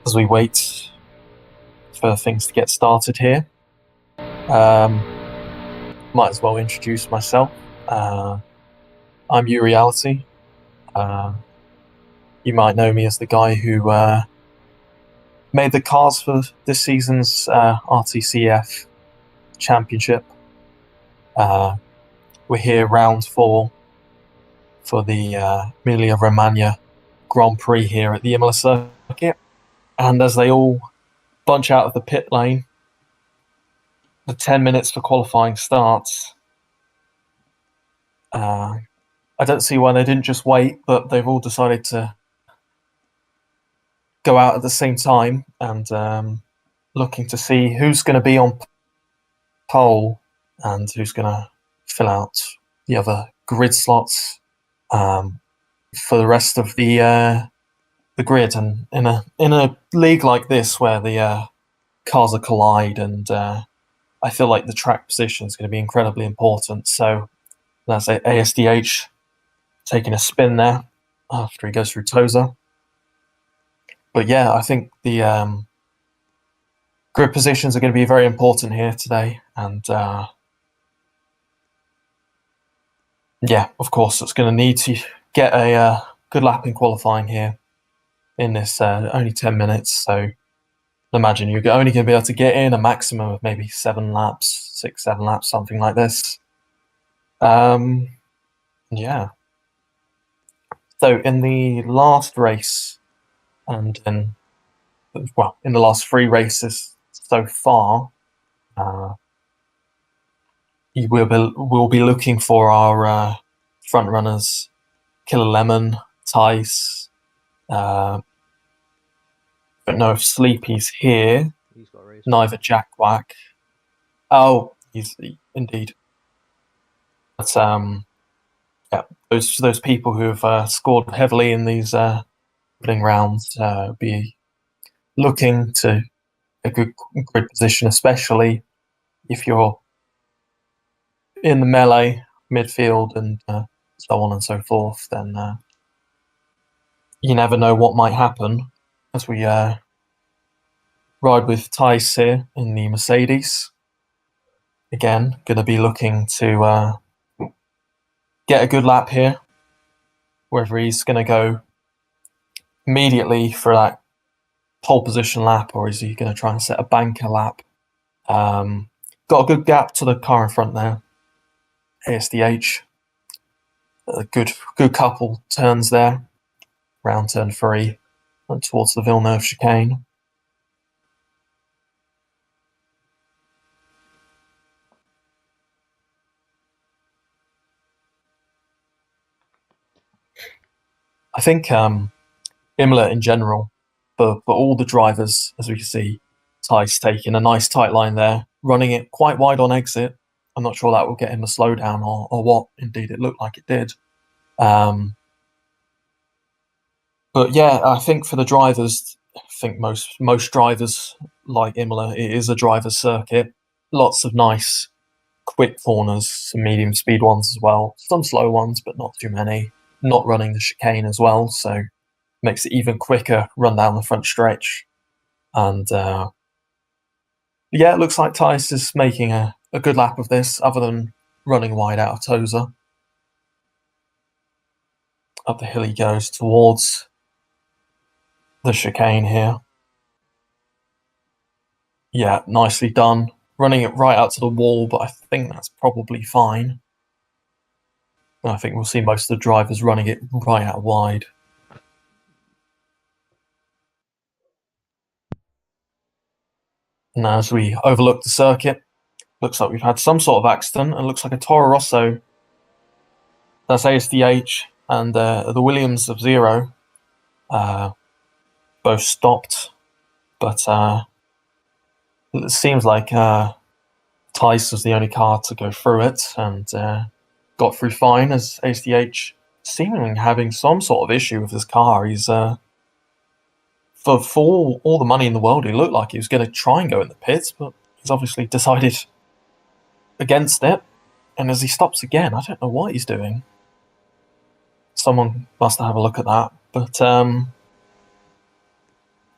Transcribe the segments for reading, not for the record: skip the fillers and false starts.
as we wait for things to get started here. Might as well introduce myself. I'm Reality. You might know me as the guy who made the cars for this season's RTCF championship. We're here round 4 for the Emilia Romagna Grand Prix here at the Emilia circuit. And as they all bunch out of the pit lane, the 10 minutes for qualifying starts. I don't see why they didn't just wait, but they've all decided to go out at the same time and looking to see who's going to be on pole and who's going to fill out the other grid slots for the rest of the grid. And in a league like this where the cars are collide, and I feel like the track position is going to be incredibly important. So that's ASDH taking a spin there after he goes through Toza. But yeah, I think the grid positions are going to be very important here today. And yeah, of course, it's going to need to get a good lap in qualifying here in this only 10 minutes. So imagine you're only going to be able to get in a maximum of maybe 7 laps, 6, 7 laps, something like this. Yeah. So in the last race, and in the last 3 races so far, we'll be looking for our front runners, Killer Lemon, Tice. Don't know if Sleepy's here. He's got a race. Neither Jack Whack. Oh, he's indeed. But yeah, those people who have scored heavily in these opening rounds be looking to a good grid position, especially if you're in the melee, midfield, and so on and so forth. Then you never know what might happen as we ride with Tice here in the Mercedes. Again, going to be looking to get a good lap here, whether he's going to go immediately for that pole position lap, or is he going to try and set a banker lap? Got a good gap to the car in front there. ASDH, a good couple turns there, round turn 3, and towards the Villeneuve chicane. I think Imola in general, for all the drivers, as we can see, Tice taking a nice tight line there, running it quite wide on exit. I'm not sure that will get him a slowdown or what. Indeed, it looked like it did. But yeah, I think for the drivers, I think most drivers like Imola, it is a driver's circuit. Lots of nice, quick corners, some medium speed ones as well. Some slow ones, but not too many. Not running the chicane as well, so makes it even quicker run down the front stretch. And yeah, it looks like Tice is making a good lap of this, other than running wide out of Toza. Up the hill he goes towards the chicane here. Yeah, nicely done. Running it right out to the wall, but I think that's probably fine. I think we'll see most of the drivers running it right out wide. And as we overlook the circuit, looks like we've had some sort of accident, and looks like a Toro Rosso, that's ASDH, and the Williams of Zero both stopped. But it seems like Tice was the only car to go through it, and got through fine, as ASDH seemingly having some sort of issue with his car. He's for all the money in the world, he looked like he was going to try and go in the pits, but he's obviously decided against it. And as he stops again, I don't know what he's doing. Someone must have a look at that. But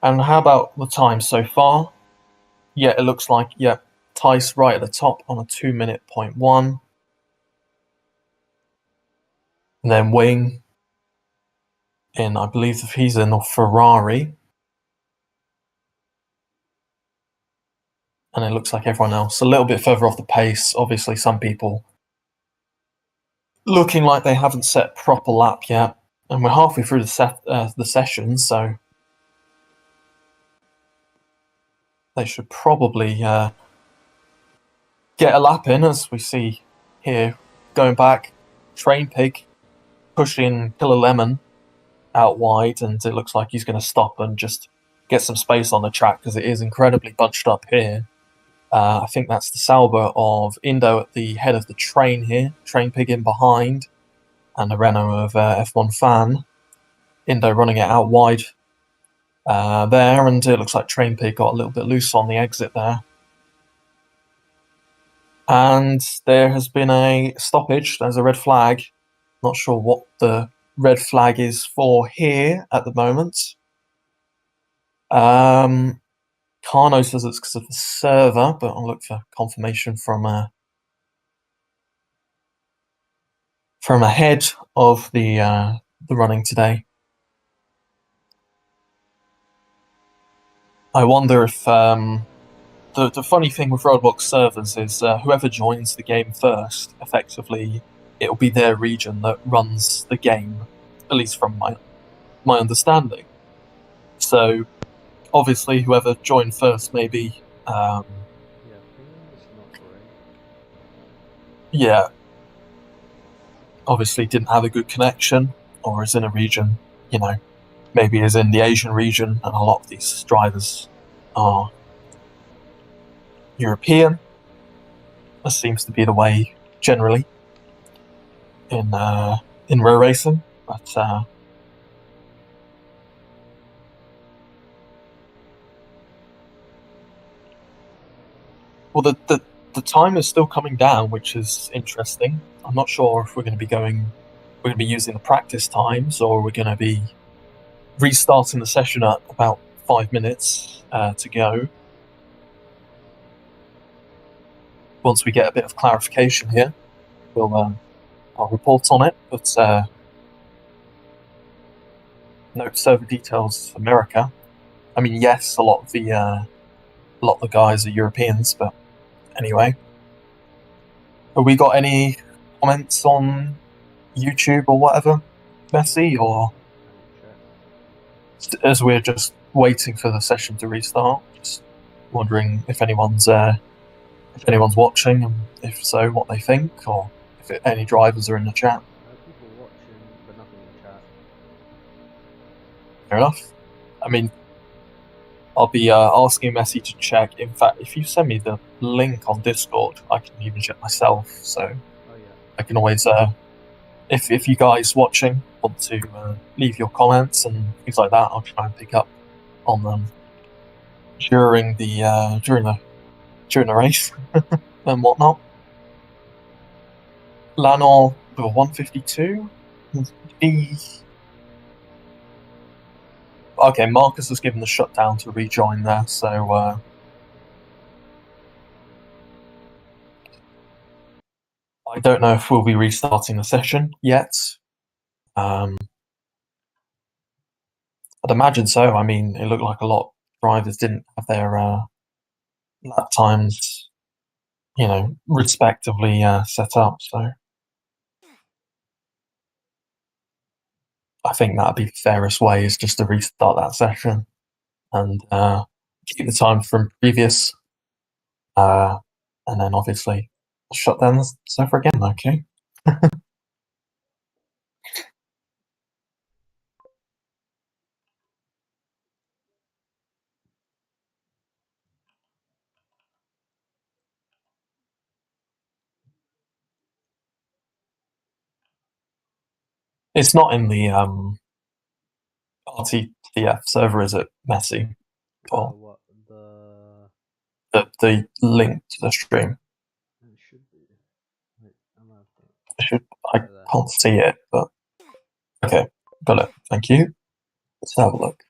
And how about the time so far? Yeah, it looks like, yeah, Tice right at the top on a 2 minute point one. And then Wing in, I believe if he's in a Ferrari. And it looks like everyone else a little bit further off the pace. Obviously, some people looking like they haven't set proper lap yet. And we're halfway through the session, so they should probably get a lap in, as we see here. Going back, Train Pig pushing Killer Lemon out wide, and it looks like he's going to stop and just get some space on the track because it is incredibly bunched up here. I think that's the Sauber of Indo at the head of the train here. Train Pig in behind, and a Renault of F1 Fan. Indo running it out wide there, and it looks like Train Pig got a little bit loose on the exit there. And there has been a stoppage. There's a red flag. Not sure what the red flag is for here at the moment. Kano says it's because of the server, but I'll look for confirmation from ahead of the running today. I wonder if the funny thing with Roblox servers is whoever joins the game first, effectively, it'll be their region that runs the game, at least from my understanding. So, obviously, whoever joined first, maybe. Yeah, ping's not great. Yeah. Obviously, didn't have a good connection, or is in a region, maybe is in the Asian region, and a lot of these drivers are European. That seems to be the way generally in row racing, but well, the time is still coming down, which is interesting. I'm not sure if we're going to be using the practice times, or we're going to be restarting the session at about 5 minutes to go. Once we get a bit of clarification here, I'll report on it. But no server details, America. I mean, yes, a lot of the guys are Europeans, but anyway. Have we got any comments on YouTube or whatever, Messi, or as we're just waiting for the session to restart? Just wondering if anyone's watching, and if so, what they think, or if any drivers are in the chat. People watching, but nothing in chat. Fair enough. I mean, I'll be asking Messi to check. In fact, if you send me the link on Discord, I can even check myself. So I can always, if you guys watching want to leave your comments and things like that, I'll try and pick up on them during the race and whatnot. Lanor 152. Okay, Marcus has given the shutdown to rejoin there, so I don't know if we'll be restarting the session yet. I'd imagine so. I mean, it looked like a lot of drivers didn't have their lap times, respectively set up. So I think that'd be the fairest way, is just to restart that session and keep the time from previous, and then obviously shut down the server again. Okay. It's not in the RTCF server, is it, Messi? Or What the the link to the stream? it should be. Wait, I can't see it, but okay, got it. Thank you. Let's have a look.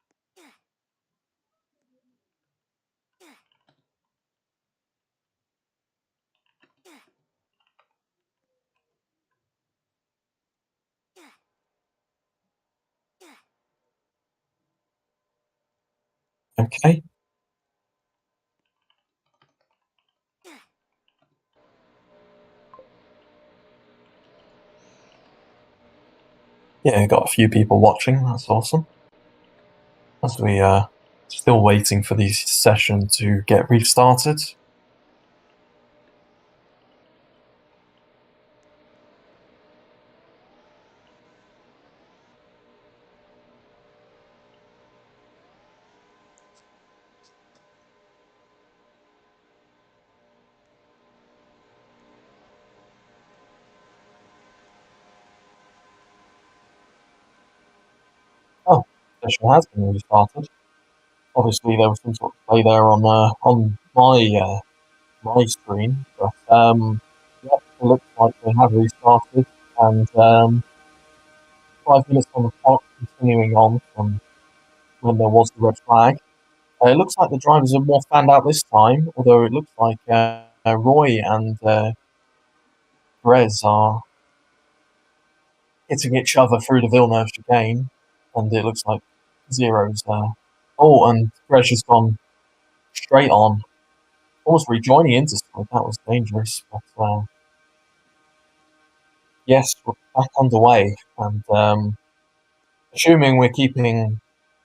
Okay. Yeah, got a few people watching. That's awesome. As we still waiting for the session to get restarted. Oh, session has been restarted. Obviously, there was some sort of play there on my screen, but yeah, it looks like they have restarted, and 5 minutes on the clock, continuing on from when there was the red flag. It looks like the drivers are more fanned out this time, although it looks like Roy and Perez are hitting each other through the Villeneuve chicane, and it looks like Zero's. Oh, and Perez has gone straight on, almost rejoining Interstate. That was dangerous, but yes, we're back underway, and assuming we're keeping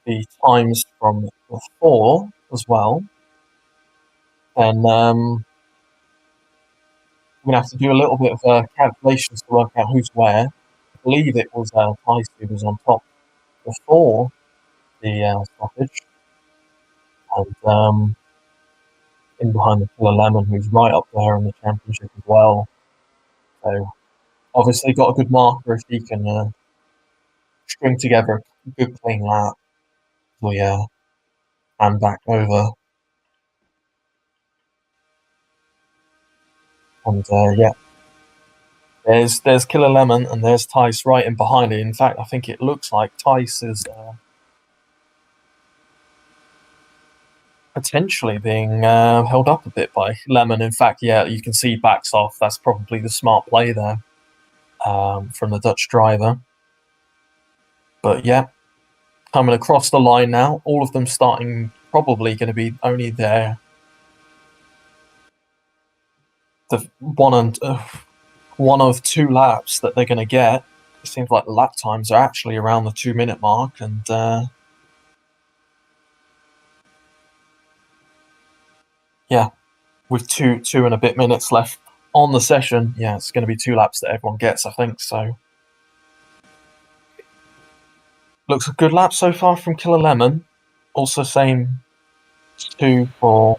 the times from before as well, then we're going to have to do a little bit of calculations to work out who's where. I believe it was Tice who was on top before the stoppage, and in behind the Killer Lemon, who's right up there in the championship as well. So obviously got a good marker if he can string together a good clean lap. We hand back over, and yeah, there's Killer Lemon and there's Tice right in behind it. In fact, I think it looks like Tice is potentially being held up a bit by Lemon. In fact, yeah, you can see backs off. That's probably the smart play there from the Dutch driver. But yeah, coming across the line now, all of them starting probably going to be only there the one of 2 laps that they're going to get. It seems like the lap times are actually around the 2-minute mark, and yeah, with two and a bit minutes left on the session, yeah, it's going to be 2 laps that everyone gets, I think. So looks a good lap so far from Killer Lemon. Also same 2 for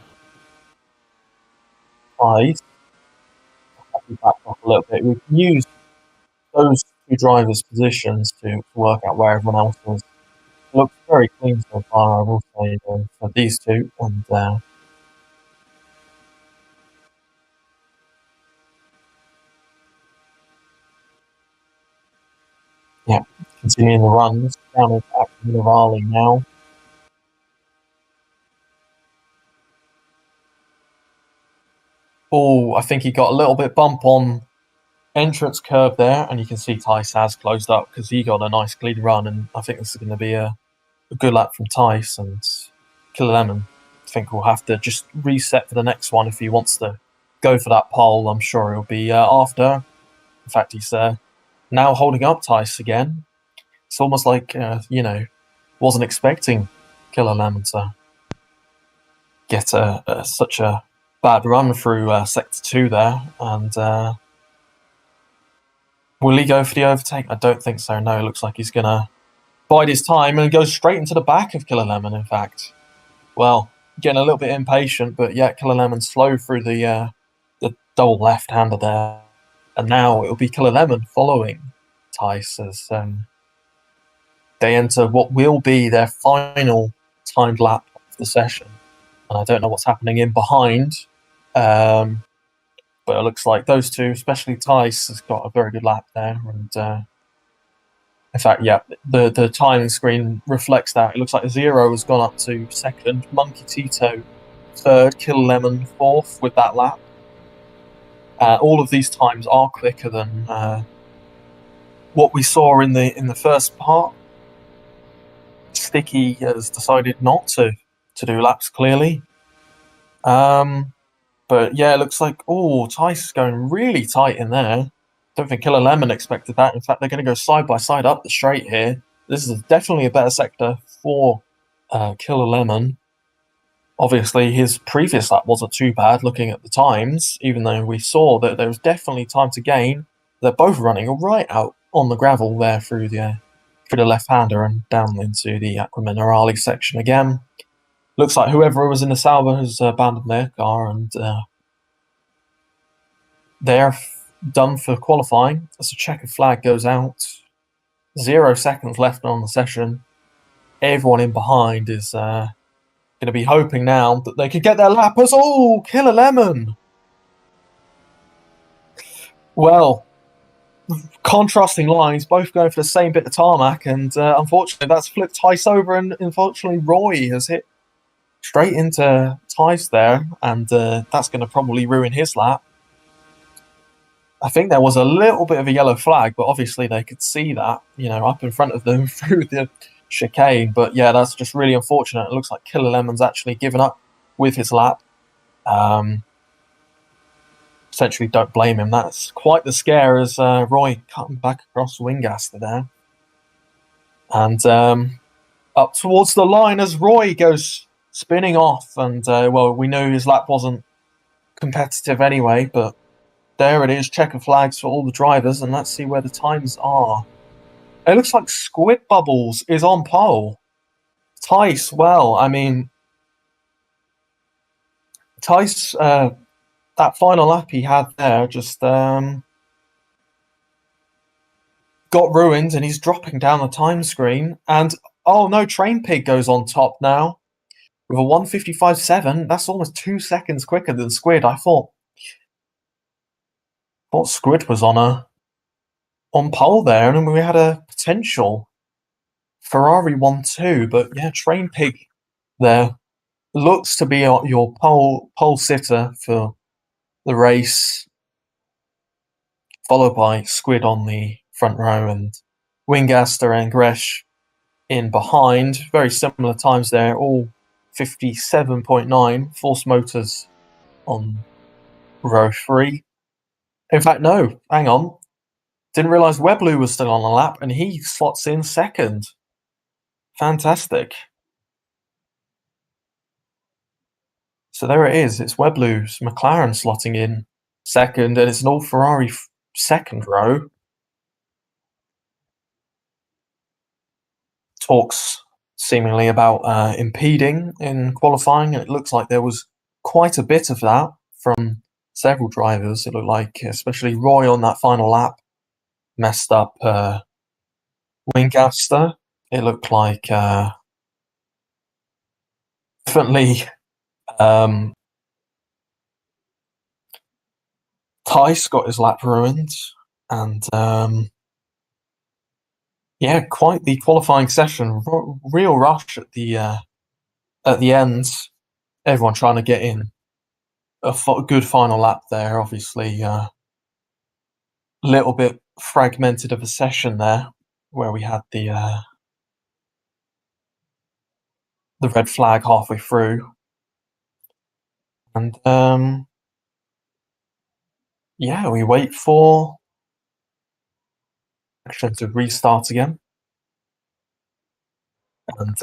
Hyde. Back off a little bit. We can use those 2 drivers' positions to work out where everyone else is. It looks very clean so far, I will say, for these 2. And yeah, continuing the runs down at Navali now. Oh, I think he got a little bit bump on entrance curve there, and you can see Tice has closed up because he got a nice clean run, and I think this is going to be a good lap from Tice, and Killer Lemon. I think we'll have to just reset for the next one if he wants to go for that pole. I'm sure he'll be after. In fact, he's now holding up Tice again. It's almost like, wasn't expecting Killer Lemon to get such a bad run through Sector 2 there. And will he go for the overtake? I don't think so. No, it looks like he's going to bide his time and go straight into the back of Killer Lemon, in fact. Well, getting a little bit impatient, but yeah, Killer Lemon slow through the double left-hander there. And now it'll be Killer Lemon following Tice as they enter what will be their final timed lap of the session. And I don't know what's happening in behind, but it looks like those 2, especially Tice, has got a very good lap there. And in fact, yeah, the timing screen reflects that. It looks like Zero has gone up to 2nd, Monkey Tito 3rd, Killer Lemon 4th with that lap. All of these times are quicker than what we saw in the first part. Sticky has decided not to to do laps clearly. But yeah, it looks like Tice is going really tight in there. Don't think Killer Lemon expected that. In fact, they're going to go side by side up the straight here. This is definitely a better sector for Killer Lemon. Obviously, his previous lap wasn't too bad looking at the times, even though we saw that there was definitely time to gain. They're both running right out on the gravel there through the left-hander and down into the Aqua Minerale section again. Looks like whoever was in the Sauber has abandoned their car, and they're done for qualifying. As a checkered flag goes out, 0 seconds left on the session. Everyone in behind is going to be hoping now that they could get their lappers. Oh, Killer Lemon! Well, contrasting lines, both going for the same bit of tarmac, and unfortunately that's flipped Tice over, and unfortunately Roy has hit straight into Tice there, and that's going to probably ruin his lap. I think there was a little bit of a yellow flag, but obviously they could see that, up in front of them through the chicane. But yeah, that's just really unfortunate. It looks like Killer Lemon's actually given up with his lap. Essentially, don't blame him. That's quite the scare as Roy cutting back across Wingaster there. And up towards the line as Roy goes spinning off. And, we knew his lap wasn't competitive anyway, but there it is, checker flags for all the drivers, and let's see where the times are. It looks like Squid Bubbles is on pole. Tice, Tice, that final lap he had there just got ruined, and he's dropping down the time screen. And, oh no, Train Pig goes on top now with a 1:55.7. That's almost 2 seconds quicker than Squid. I thought Squid was on pole there, and we had a potential Ferrari 1-2, but yeah, Train Pig there looks to be your pole sitter for the race, followed by Squid on the front row and Wingaster and Gresh in behind. Very similar times there, all 57.9. Force Motors on row 3. In fact, no, hang on. Didn't realise Weblu was still on the lap, and he slots in second. Fantastic. So there it is. It's Weblu's McLaren slotting in second, and it's an all Ferrari second row. Talks seemingly about impeding in qualifying. It looks like there was quite a bit of that from several drivers. It looked like, especially Roy on that final lap, messed up Wingaster. It looked like definitely Tice got his lap ruined, and quite the qualifying session. Real rush at the end. Everyone trying to get in a good final lap there. Obviously, a little bit fragmented of a session there, where we had the red flag halfway through, and we wait for action to restart again, and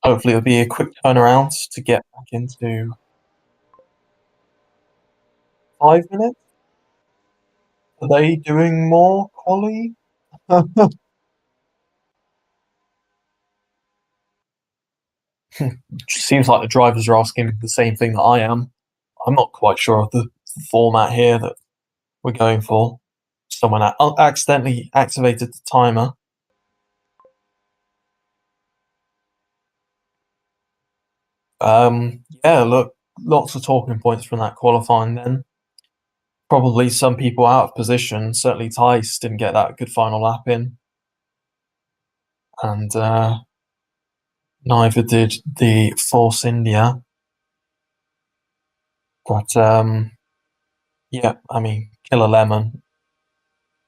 hopefully it'll be a quick turnaround to get back into 5 minutes. Are they doing more quali? Seems like the drivers are asking the same thing that I am. I'm not quite sure of the format here that we're going for. Someone accidentally activated the timer. Look, lots of talking points from that qualifying then. Probably some people out of position. Certainly Tice didn't get that good final lap in. And neither did the Force India. But, Killer Lemon,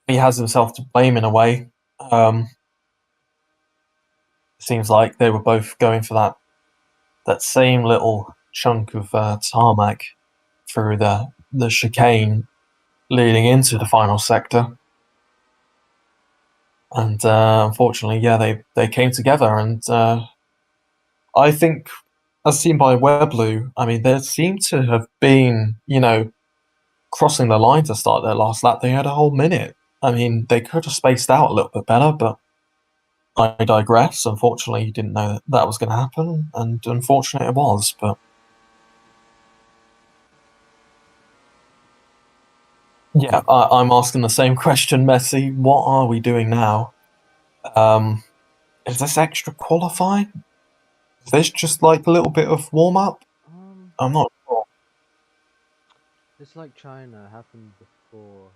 he has himself to blame in a way. seems like they were both going for that same little chunk of tarmac through the chicane leading into the final sector. And unfortunately, yeah, they came together, and I think, as seen by Weblu, I mean, there seemed to have been, crossing the line to start their last lap. They had a whole minute. I mean, they could have spaced out a little bit better, but I digress. Unfortunately, you didn't know that was going to happen, and unfortunately, it was. But yeah, I'm asking the same question, Messi. What are we doing now? Um, is this extra qualifying? Is this just like a little bit of warm up? Um, I'm not sure. it's like China happened before.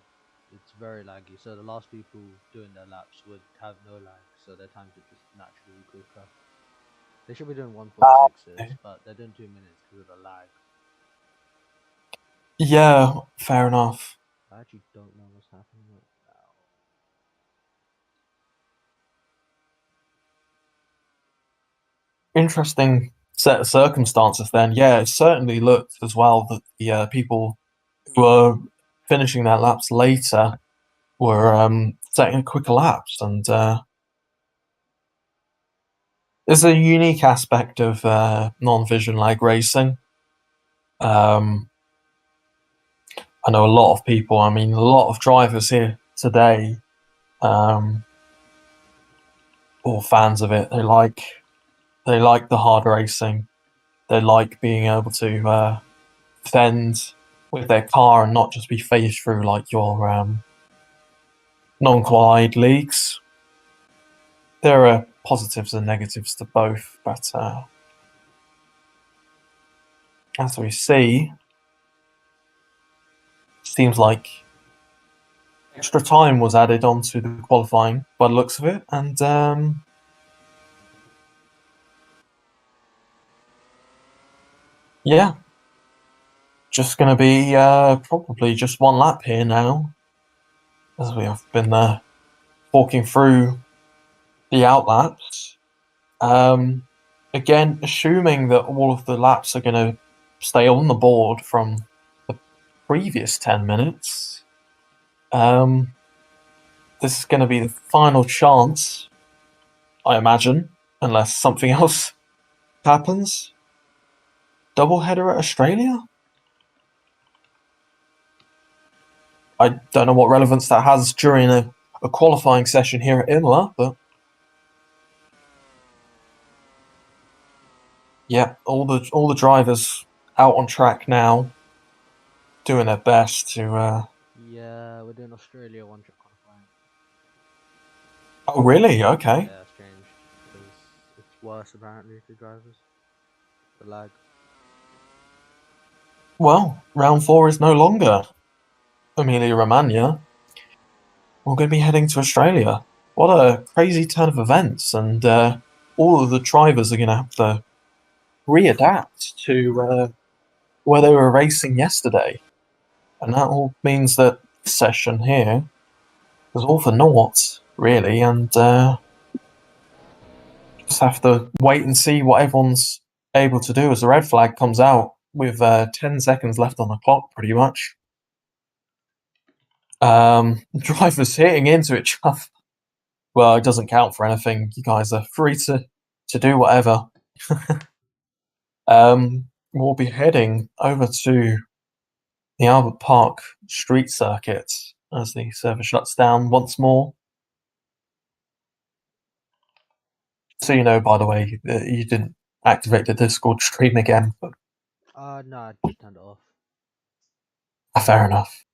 It's very laggy, so the last people doing their laps would have no lag, so their times would just naturally be quicker. They should be doing 1.6s, but they're doing 2 minutes because of the lag. Yeah, fair enough. I actually don't know what's happening right now. Interesting set of circumstances then. Yeah, it certainly looked as well that the people who were finishing their laps later were setting quicker laps, and there's a unique aspect of non-vision lag racing. Um, I know a lot of people. I mean, a lot of drivers here today, um, or fans of it. They like the hard racing. They like being able to fend with their car and not just be phased through like your non-qualified leagues. There are positives and negatives to both, but as we see, seems like extra time was added onto the qualifying by the looks of it, and yeah, just going to be probably just one lap here now, as we have been walking through the outlaps. Um, Again, assuming that all of the laps are going to stay on the board from the previous 10 minutes, this is going to be the final chance, I imagine, unless something else happens. Doubleheader at Australia? I don't know what relevance that has during a qualifying session here at Imola, but yeah, all the drivers out on track now, doing their best to. Yeah, we're doing Australia one track qualifying. Oh, really? Okay. Yeah, it's changed because it's worse apparently for drivers. The lag. Well, round 4 is no longer Emilia Romagna. We're going to be heading to Australia. What a crazy turn of events, and all of the drivers are going to have to readapt to where they were racing yesterday. And that all means that this session here is all for naught, really, and just have to wait and see what everyone's able to do as the red flag comes out with 10 seconds left on the clock, pretty much. Drivers hitting into each other. Well, it doesn't count for anything. You guys are free to do whatever. We'll be heading over to the Albert Park street circuit as the server shuts down once more. So you know, by the way, you didn't activate the Discord stream again, but No, I just turned it off. fair enough.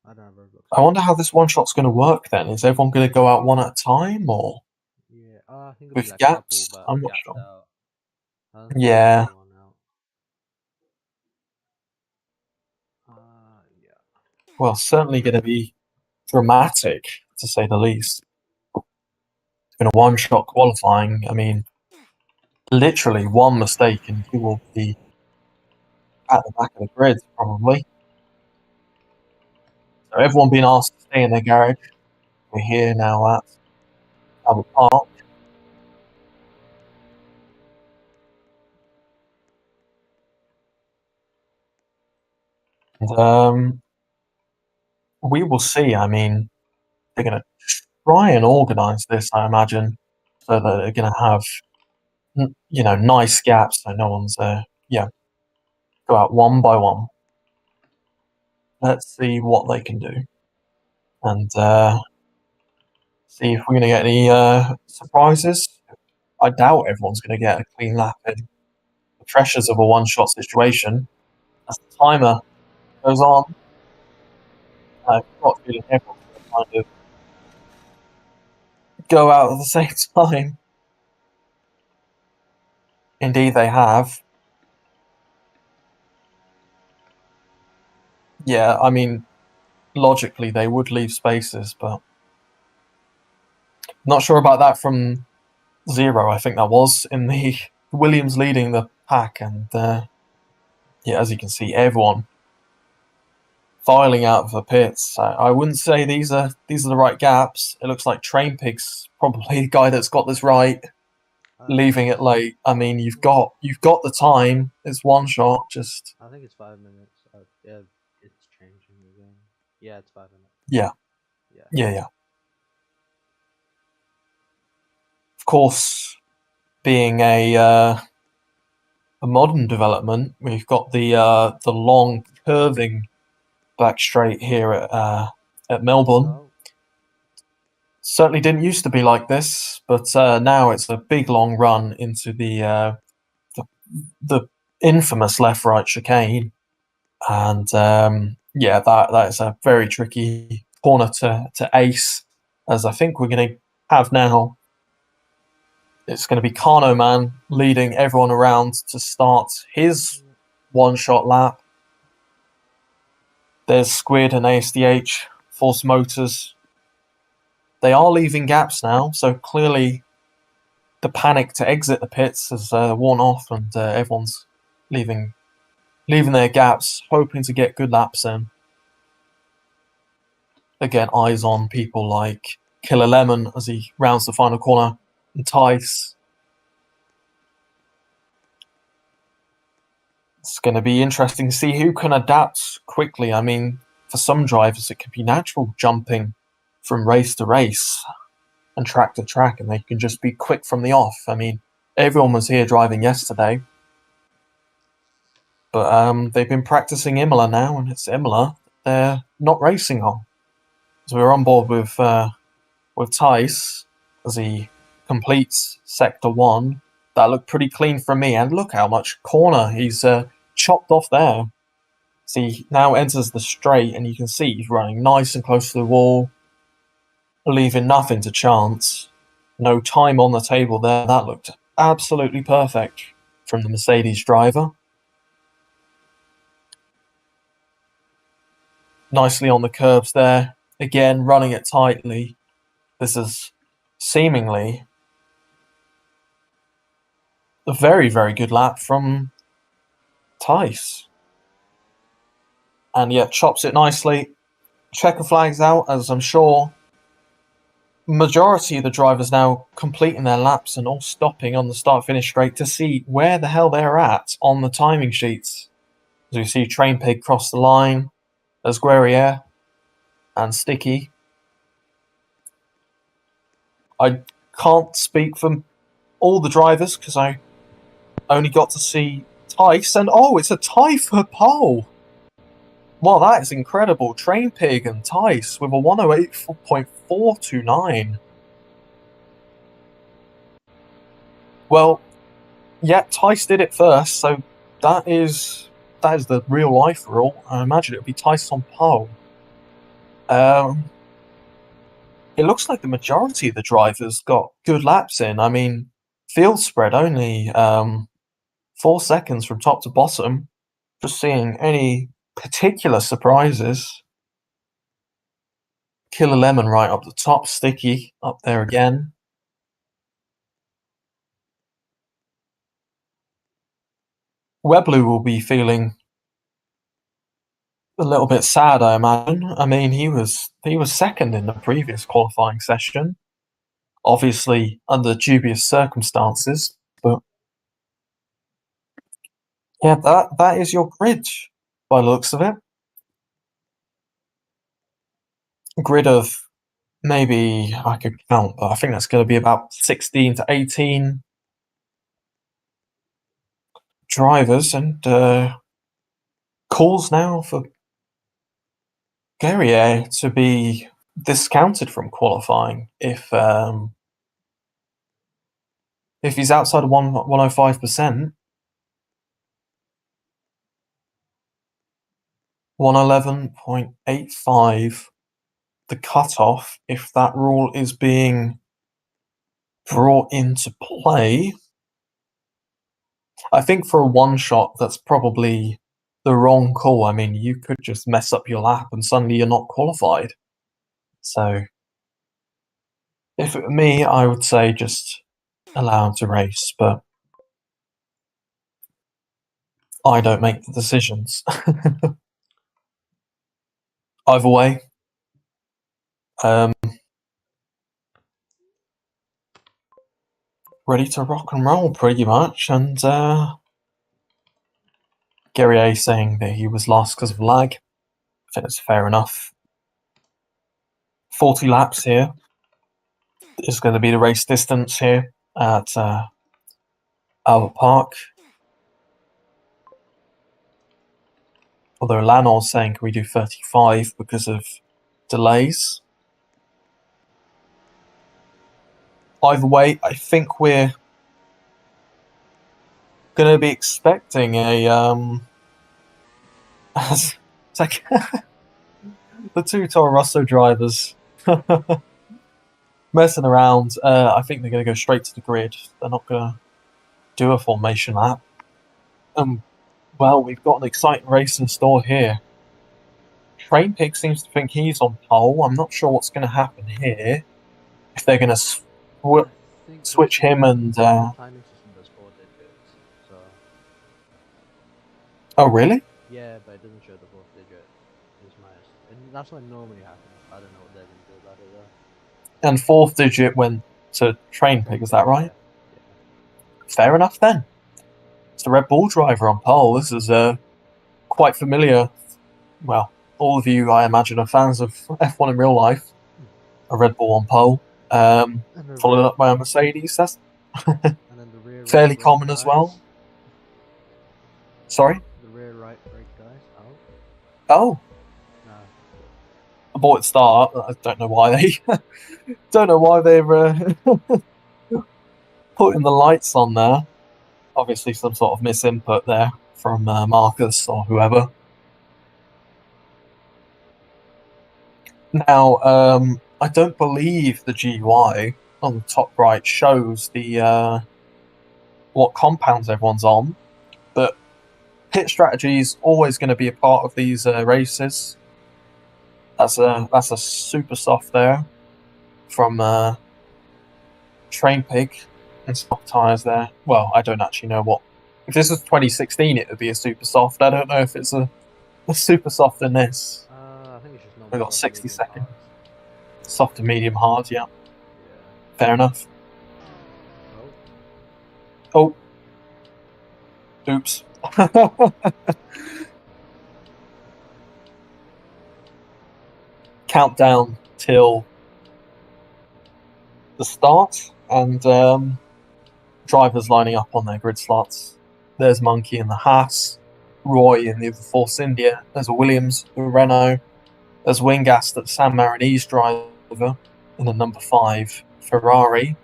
I don't have Roblox. I wonder how this one shot's going to work then. Is everyone going to go out one at a time, or Yeah, I think it'll be with like a couple, gaps? but I'm not gapped sure. out. I don't think it'll be Yeah. everyone out. Yeah. Well, certainly going to be dramatic, to say the least. In a one-shot qualifying, I mean, literally one mistake and you will be at the back of the grid, probably. So everyone being asked to stay in their garage. We're here now at Albert Park. And, we will see. I mean, they're going to try and organise this, I imagine, so that they're going to have nice gaps so no one's go out one by one. Let's see what they can do, and see if we're going to get any surprises. I doubt everyone's going to get a clean lap in the pressures of a one-shot situation. As the timer goes on, I've got a feeling everyone's going to kind of go out at the same time. Indeed, they have. Yeah, I mean, logically they would leave spaces, but not sure about that from zero. I think that was in the Williams leading the pack, and as you can see, everyone filing out of the pits. I wouldn't say these are the right gaps. It looks like Train Pig's probably the guy that's got this right, leaving it late. I mean, you've got the time. It's one shot. Just I think it's 5 minutes. Yeah, it's changing again. Yeah, it's 5 minutes. yeah. Yeah. Of course, being a modern development, we've got the long curving back straight here at Melbourne. Oh, Certainly didn't used to be like this, but now it's a big long run into the infamous left-right chicane, and that is a very tricky corner to ace, as I think we're going to have now. It's going to be Carno Man leading everyone around to start his one-shot lap. There's Squid and ASDH, Force Motors. They are leaving gaps now, so clearly the panic to exit the pits has worn off, and everyone's leaving their gaps, hoping to get good laps in. Again, eyes on people like Killer Lemon as he rounds the final corner, and Tice. It's going to be interesting to see who can adapt quickly. I mean, for some drivers, it can be natural jumping from race to race and track to track, and they can just be quick from the off. I mean, everyone was here driving yesterday, but they've been practicing Imola now, and it's Imola they're not racing on. So we're on board with Tice as he completes Sector 1. That looked pretty clean from me, and look how much corner he's chopped off there. So he now enters the straight, and you can see he's running nice and close to the wall, leaving nothing to chance. No time on the table there. That looked absolutely perfect from the Mercedes driver. Nicely on the curbs there. Again, running it tightly. This is seemingly a very, very good lap from Tice. And yet chops it nicely. Checker flags out, as I'm sure majority of the drivers now completing their laps and all stopping on the start-finish straight to see where the hell they're at on the timing sheets. As we see Train Pig cross the line, as Guerriere and Sticky. I can't speak for all the drivers because I only got to see Tice, and it's a tie for pole. Well, that is incredible. Train Pig and Tice with a 108.429. Well, yeah, Tice did it first, so that is the real life rule. I imagine it would be Tice on pole. It looks like the majority of the drivers got good laps in. I mean, field spread only 4 seconds from top to bottom. Just seeing any particular surprises. Killer Lemon right up the top, Sticky up there again. Weblu will be feeling a little bit sad, I imagine. I mean, he was second in the previous qualifying session, obviously under dubious circumstances, but yeah, that is your grid by the looks of it. grid of maybe I could count, but I think that's going to be about 16 to 18 drivers, and calls now for Guerrier to be discounted from qualifying if he's outside of 105%. 111.85, the cutoff, if that rule is being brought into play. I think for a one shot, that's probably the wrong call. I mean, you could just mess up your lap and suddenly you're not qualified. So, if it were me, I would say just allow him to race, but I don't make the decisions. Either way, ready to rock and roll pretty much, and Guerrier saying that he was last because of lag. I think that's fair enough. 40 laps here is going to be the race distance here at Albert Park. Although Lanor's saying, can we do 35 because of delays? Either way, I think we're going to be expecting a it's like the two Toro Rosso drivers messing around. I think they're going to go straight to the grid. They're not going to do a formation lap. Well, we've got an exciting race in store here. Train Pig seems to think he's on pole. I'm not sure what's going to happen here. If they're going to switch him and... timing system does 4 digits, so... Oh, really? Yeah, but it doesn't show the 4th digit. It's minus. And that's what normally happens. I don't know what they're going to do about it, though. And 4th digit went to Train Pig, is that right? Yeah. Fair enough, then. It's the Red Bull driver on pole. This is quite familiar. Well, all of you, I imagine, are fans of F1 in real life. A Red Bull on pole. Followed up by a Mercedes. That's fairly common as well. Sorry? The rear right brake guys out. Oh. No. Abort start. I don't know why they're putting the lights on there. Obviously, some sort of misinput there from Marcus or whoever. Now, I don't believe the GUI on the top right shows the what compounds everyone's on, but pit strategy is always going to be a part of these races. That's a super soft there from Train Pig and soft tyres there. Well, I don't actually know what. If this was 2016, it would be a super soft. I don't know if it's a super soft in this. I think it's just normal. We've got 60 seconds. Soft and medium hard, yeah. Fair enough. Oh. Oops. Countdown till the start, and drivers lining up on their grid slots. There's Monkey in the Haas, Roy in the Force India, there's a Williams, a Renault, there's Wingast at San Marinese driver, and a number 5 Ferrari.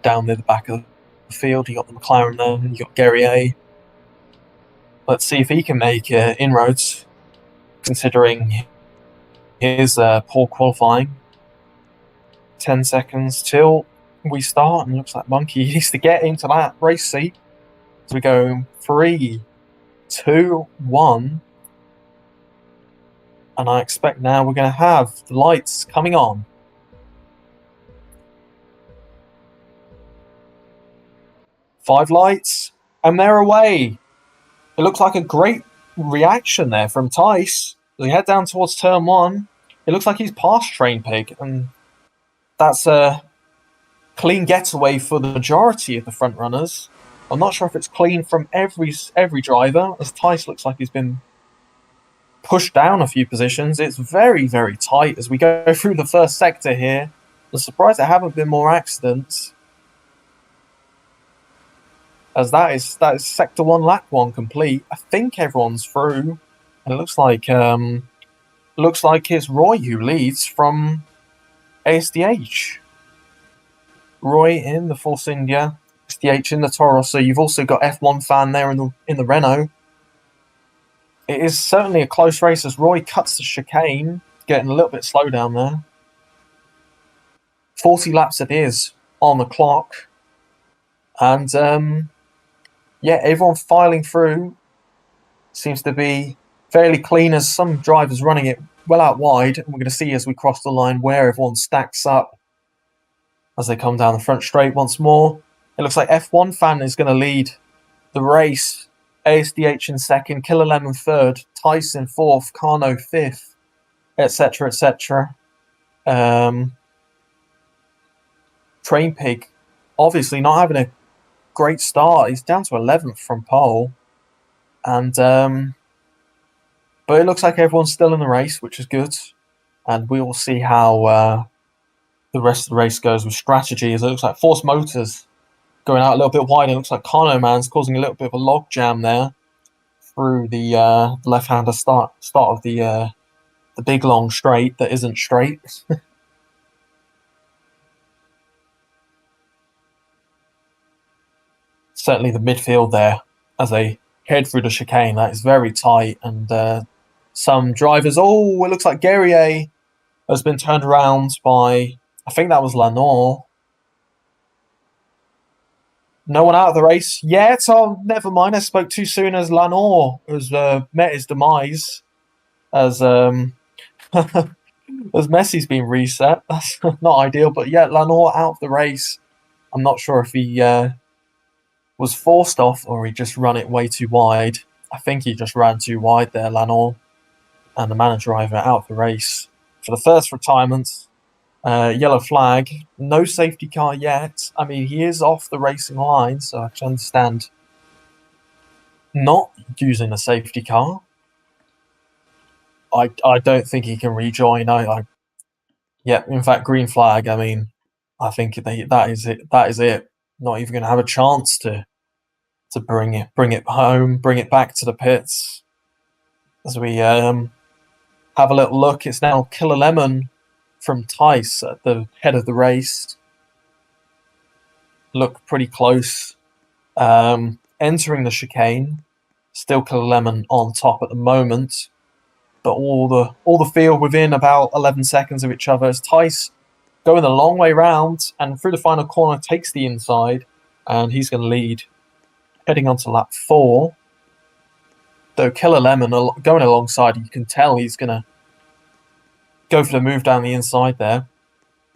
Down near the back of the field, you got the McLaren there, you got Guerrier. Let's see if he can make inroads, considering his poor qualifying. 10 seconds till we start, and it looks like Monkey needs to get into that race seat. So we go 3, 2, 1. And I expect now we're going to have the lights coming on. Five lights, and they're away. It looks like a great reaction there from Tice. As we head down towards turn 1, it looks like he's past Train Pig, and that's a clean getaway for the majority of the front runners. I'm not sure if it's clean from every driver, as Tice looks like he's been pushed down a few positions. It's very, very tight as we go through the first sector here. I'm surprised there haven't been more accidents, as that is sector 1, lap 1 complete. I think everyone's through, and it looks like it's Roy who leads from ASDH. Roy in the Force India, ASDH in the Toro. So you've also got F1 fan there in the Renault. It is certainly a close race as Roy cuts the chicane, getting a little bit slow down there. 40 laps it is on the clock. And yeah, everyone filing through seems to be fairly clean, as some drivers running it well out wide. And we're going to see as we cross the line where everyone stacks up as they come down the front straight once more. It looks like F1 fan is going to lead the race. ASDH in second, Killer Lemon third, Tyson fourth, Carno fifth, etc., etc. Train Pig obviously not having a great start. He's down to 11th from pole. And but it looks like everyone's still in the race, which is good. And we will see how the rest of the race goes with strategy, as it looks like Force Motors going out a little bit wide. It looks like Carno Man's causing a little bit of a log jam there through the left-hander start of the big long straight that isn't straight. Certainly the midfield there as they head through the chicane, that is very tight, and some drivers, it looks like Guerrier has been turned around by, I think that was Lanor. No one out of the race yet. Oh, never mind. I spoke too soon, as Lanor has met his demise as as Messi's been reset. That's not ideal, but yeah, Lanor out of the race. I'm not sure if he was forced off or he just ran it way too wide. I think he just ran too wide there, Lanor, and the man driver out of the race for the first retirement. Yellow flag, no safety car yet. I mean, he is off the racing line, so I can understand not using a safety car. I don't think he can rejoin. Yeah, in fact, green flag. I mean, I think that is it. That is it. Not even going to have a chance to bring it home, bring it back to the pits. As we have a little look, it's now Killer Lemon from Tice at the head of the race. Look pretty close. Entering the chicane, still Killer Lemon on top at the moment, but all the field within about 11 seconds of each other, as Tice going a long way round and through the final corner takes the inside, and he's going to lead heading on to lap 4. Though Killer Lemon going alongside, you can tell he's going to go for the move down the inside there.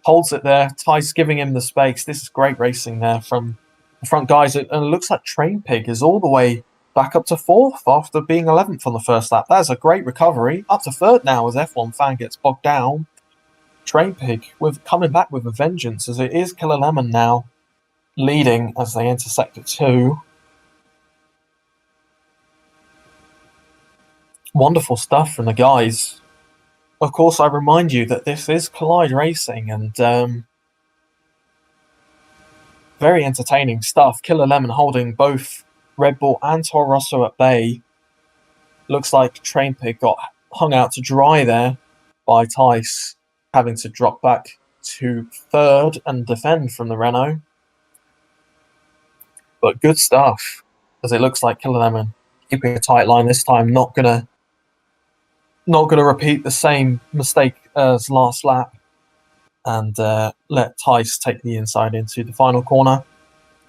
Holds it there. Tice giving him the space. This is great racing there from the front guys. And it looks like Train Pig is all the way back up to 4th after being 11th on the first lap. That is a great recovery. Up to 3rd now as F1 fan gets bogged down. Train Pig coming back with a vengeance, as it is Killer Lemon now leading as they enter Sector 2. Wonderful stuff from the guys. Of course, I remind you that this is Collide Racing, and very entertaining stuff. Killer Lemon holding both Red Bull and Toro Rosso at bay. Looks like Train Pig got hung out to dry there by Tice, having to drop back to 3rd and defend from the Renault. But good stuff, as it looks like Killer Lemon keeping a tight line this time, not gonna repeat the same mistake as last lap, and let Tice take the inside into the final corner,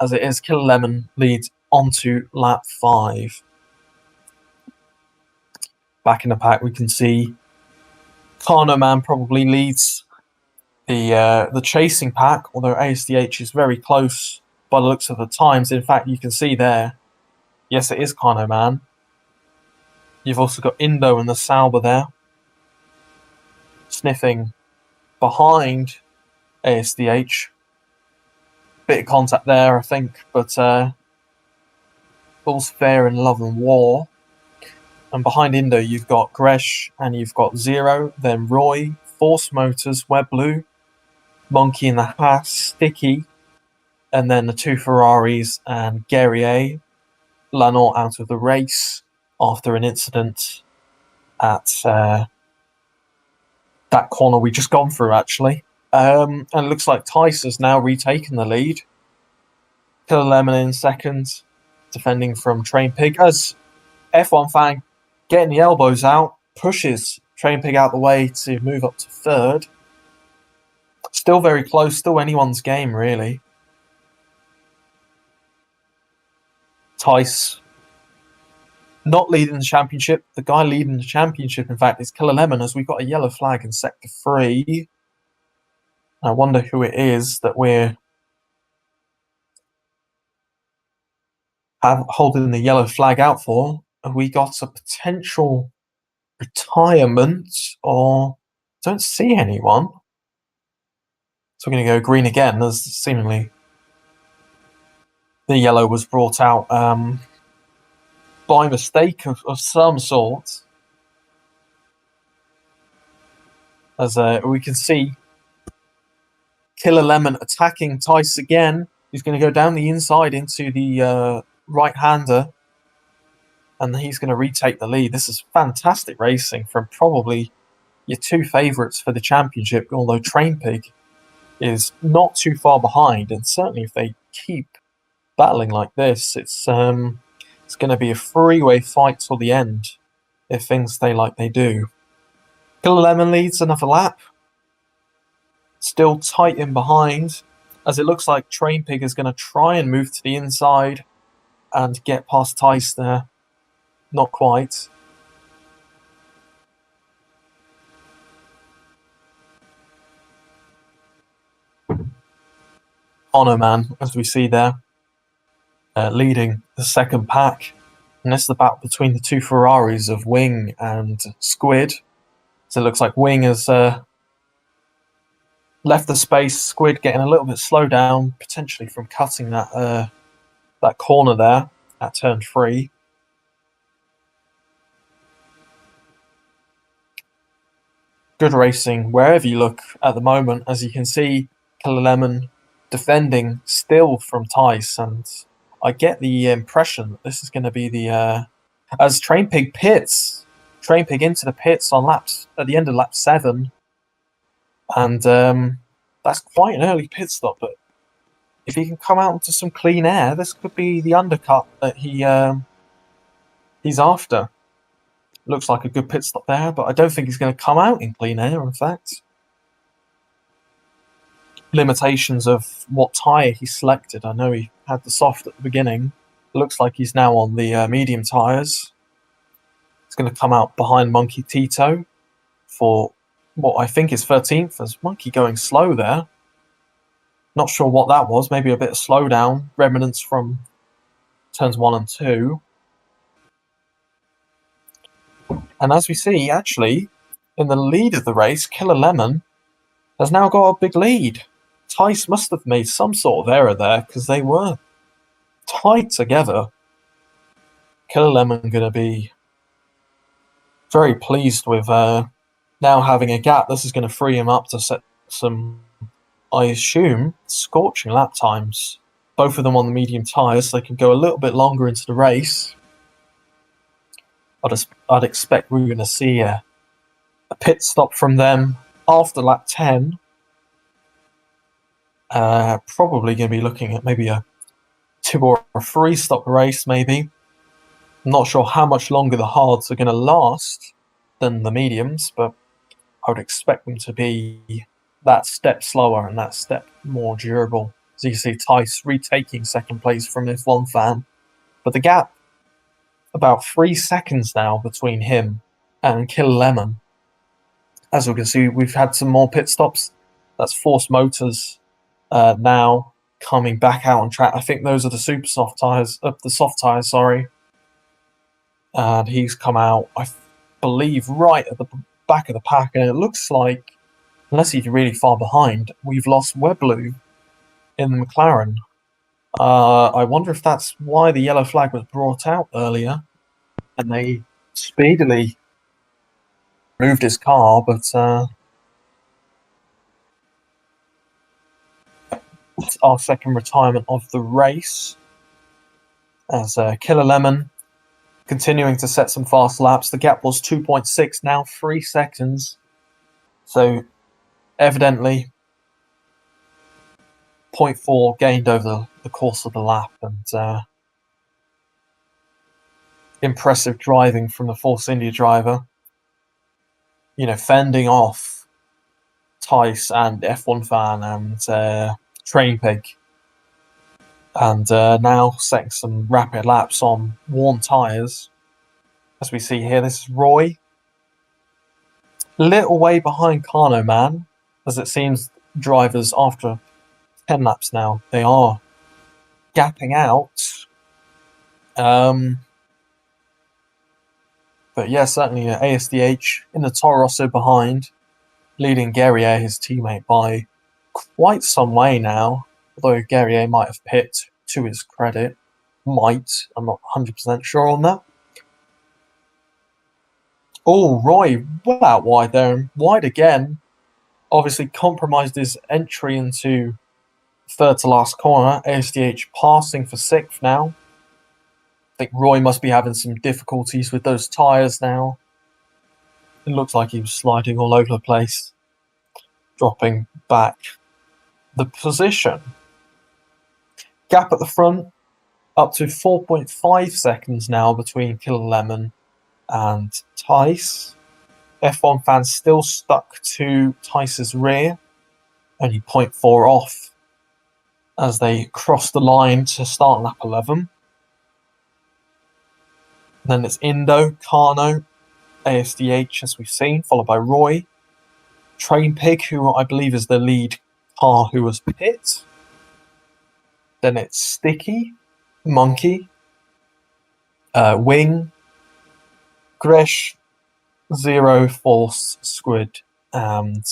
as it is Killer Lemon leads onto lap 5. Back in the pack, we can see Carno Man probably leads the chasing pack, although ASDH is very close by the looks of the times. In fact, you can see there, yes, it is Carno Man. You've also got Indo and the Sauber there, sniffing behind ASDH. Bit of contact there, I think, but all's fair in love and war. And behind Indo, you've got Gresh and you've got Zero, then Roy, Force Motors, Web Blue, Monkey in the Hat, Sticky, and then the two Ferraris and Guerrier. Lanor out of the race after an incident at that corner we just gone through, actually. And it looks like Tice has now retaken the lead. Killer Lemon in second, defending from Train Pig. As F1 Fan getting the elbows out, pushes Train Pig out the way to move up to third. Still very close, still anyone's game, really. Tice not leading the championship. The guy leading the championship, in fact, is Killer Lemon, as we've got a yellow flag in Sector 3. I wonder who it is that we're holding the yellow flag out for. Have we got a potential retirement, or don't see anyone? So we're going to go green again, as seemingly the yellow was brought out by mistake of some sort. As we can see Killer Lemon attacking Tice again. He's going to go down the inside into the right-hander, and he's going to retake the lead. This is fantastic racing from probably your two favourites for the championship, although Train Pig is not too far behind, and certainly if they keep battling like this, it's going to be a three-way fight till the end if things stay like they do. Killer Lemon leads another lap. Still tight in behind, as it looks like Train Pig is going to try and move to the inside and get past Tice there. Not quite. Honor Man, as we see there, leading the second pack. And this is the battle between the two Ferraris of Wing and Squid. So it looks like Wing has left the space. Squid getting a little bit slowed down, potentially from cutting that corner there at turn 3. Good racing wherever you look at the moment. As you can see, Killer Lemon defending still from Tice, and I get the impression that this is going to be the as Train Pig pits. Train Pig into the pits on laps at the end of lap 7, and that's quite an early pit stop. But if he can come out into some clean air, this could be the undercut that he's after. Looks like a good pit stop there, but I don't think he's going to come out in clean air, in fact. Limitations of what tyre he selected. I know he had the soft at the beginning. It looks like he's now on the medium tyres. He's going to come out behind Monkey Tito for what I think is 13th. There's Monkey going slow there. Not sure what that was. Maybe a bit of slowdown, remnants from turns 1 and 2. And as we see, actually, in the lead of the race, Killer Lemon has now got a big lead. Tice must have made some sort of error there, because they were tied together. Killer Lemon going to be very pleased with now having a gap. This is going to free him up to set some, I assume, scorching lap times. Both of them on the medium tyres, so they can go a little bit longer into the race. I'd expect we're going to see a pit stop from them after lap 10. Probably going to be looking at maybe a 2 or a 3 stop race, maybe. I'm not sure how much longer the hards are going to last than the mediums, but I would expect them to be that step slower and that step more durable. As you can see, Tice retaking second place from F1 Fan. But the gap, about 3 seconds now between him and Killer Lemon. As we can see, we've had some more pit stops. That's Force Motors now coming back out on track. I think those are the super soft tyres, the soft tyres, sorry. And he's come out, I believe, right at the back of the pack. And it looks like, unless he's really far behind, we've lost Webblue in the McLaren. I wonder if that's why the yellow flag was brought out earlier, and they speedily moved his car, but it's our second retirement of the race as Killer Lemon continuing to set some fast laps. The gap was 2.6, now 3 seconds. So evidently 0.4 gained over the course of the lap, and impressive driving from the Force India driver. You know, fending off Tice and F1 Fan and Train Pig. And now setting some rapid laps on worn tyres. As we see here, this is Roy. Little way behind Carno Man, as it seems drivers after 10 laps now, they are gapping out. But yeah, certainly ASDH in the Toro Rosso behind, leading Guerrier, his teammate, by quite some way now. Although Guerrier might have pit to his credit. Might. I'm not 100% sure on that. Oh, Roy, well out wide there, and wide again. Obviously compromised his entry into third to last corner. ASDH passing for 6th now. I think Roy must be having some difficulties with those tyres now. It looks like he was sliding all over the place, dropping back the position. Gap at the front, up to 4.5 seconds now between Killer Lemon and Tice. F1 Fan still stuck to Tice's rear, only 0.4 off as they cross the line to start lap 11. Then it's Indo, Carno, ASDH, as we've seen, followed by Roy. Train Pig, who I believe is the lead car who was pit. Then it's Sticky, Monkey, Wing, Gresh, Zero, Force, Squid, and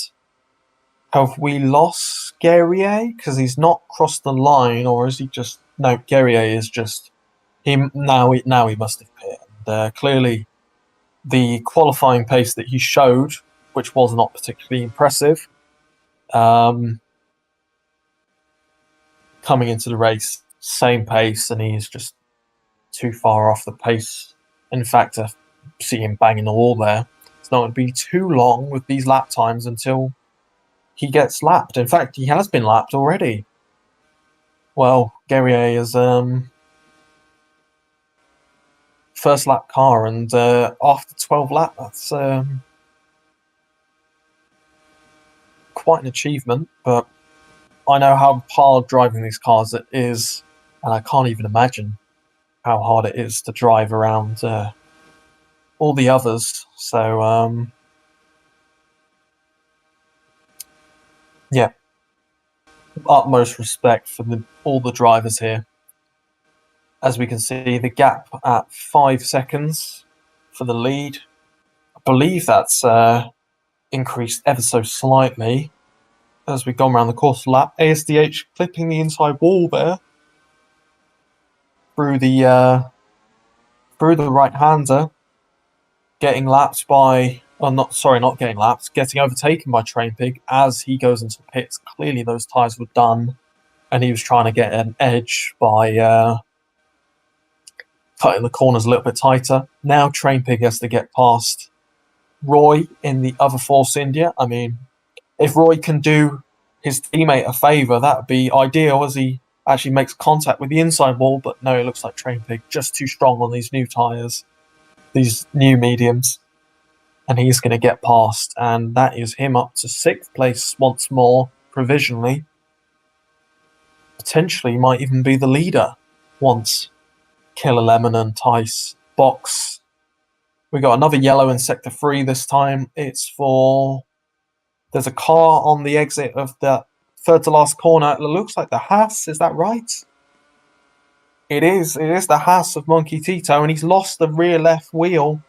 have we lost Guerrier? Because he's not crossed the line, or is he just... No, Guerrier is just... He must have pit. And, clearly, the qualifying pace that he showed, which was not particularly impressive, coming into the race, same pace, and he's just too far off the pace. In fact, I see him banging the wall there. It's not going to be too long with these lap times until he gets lapped. In fact, he has been lapped already. Well, Guerrier is first lap car, and after 12 laps, that's quite an achievement. But I know how hard driving these cars it is, and I can't even imagine how hard it is to drive around all the others. So yeah, utmost respect for all the drivers here. As we can see, the gap at 5 seconds for the lead. I believe that's increased ever so slightly as we've gone around the course lap. ASDH clipping the inside wall there through the right-hander, getting lapped by... Oh, not getting lapped, getting overtaken by Train Pig as he goes into pits. Clearly those tyres were done, and he was trying to get an edge by cutting the corners a little bit tighter. Now Train Pig has to get past Roy in the other Force India. I mean, if Roy can do his teammate a favour, that would be ideal as he actually makes contact with the inside wall. But no, it looks like Train Pig just too strong on these new tyres, these new mediums. And he's going to get past. And that is him up to 6th place once more, provisionally. Potentially might even be the leader once Killer Lemon and Tice box. We got another yellow in Sector 3 this time. It's for... There's a car on the exit of the third to last corner. It looks like the Haas, is that right? It is the Haas of Monkey Tito, and he's lost the rear left wheel.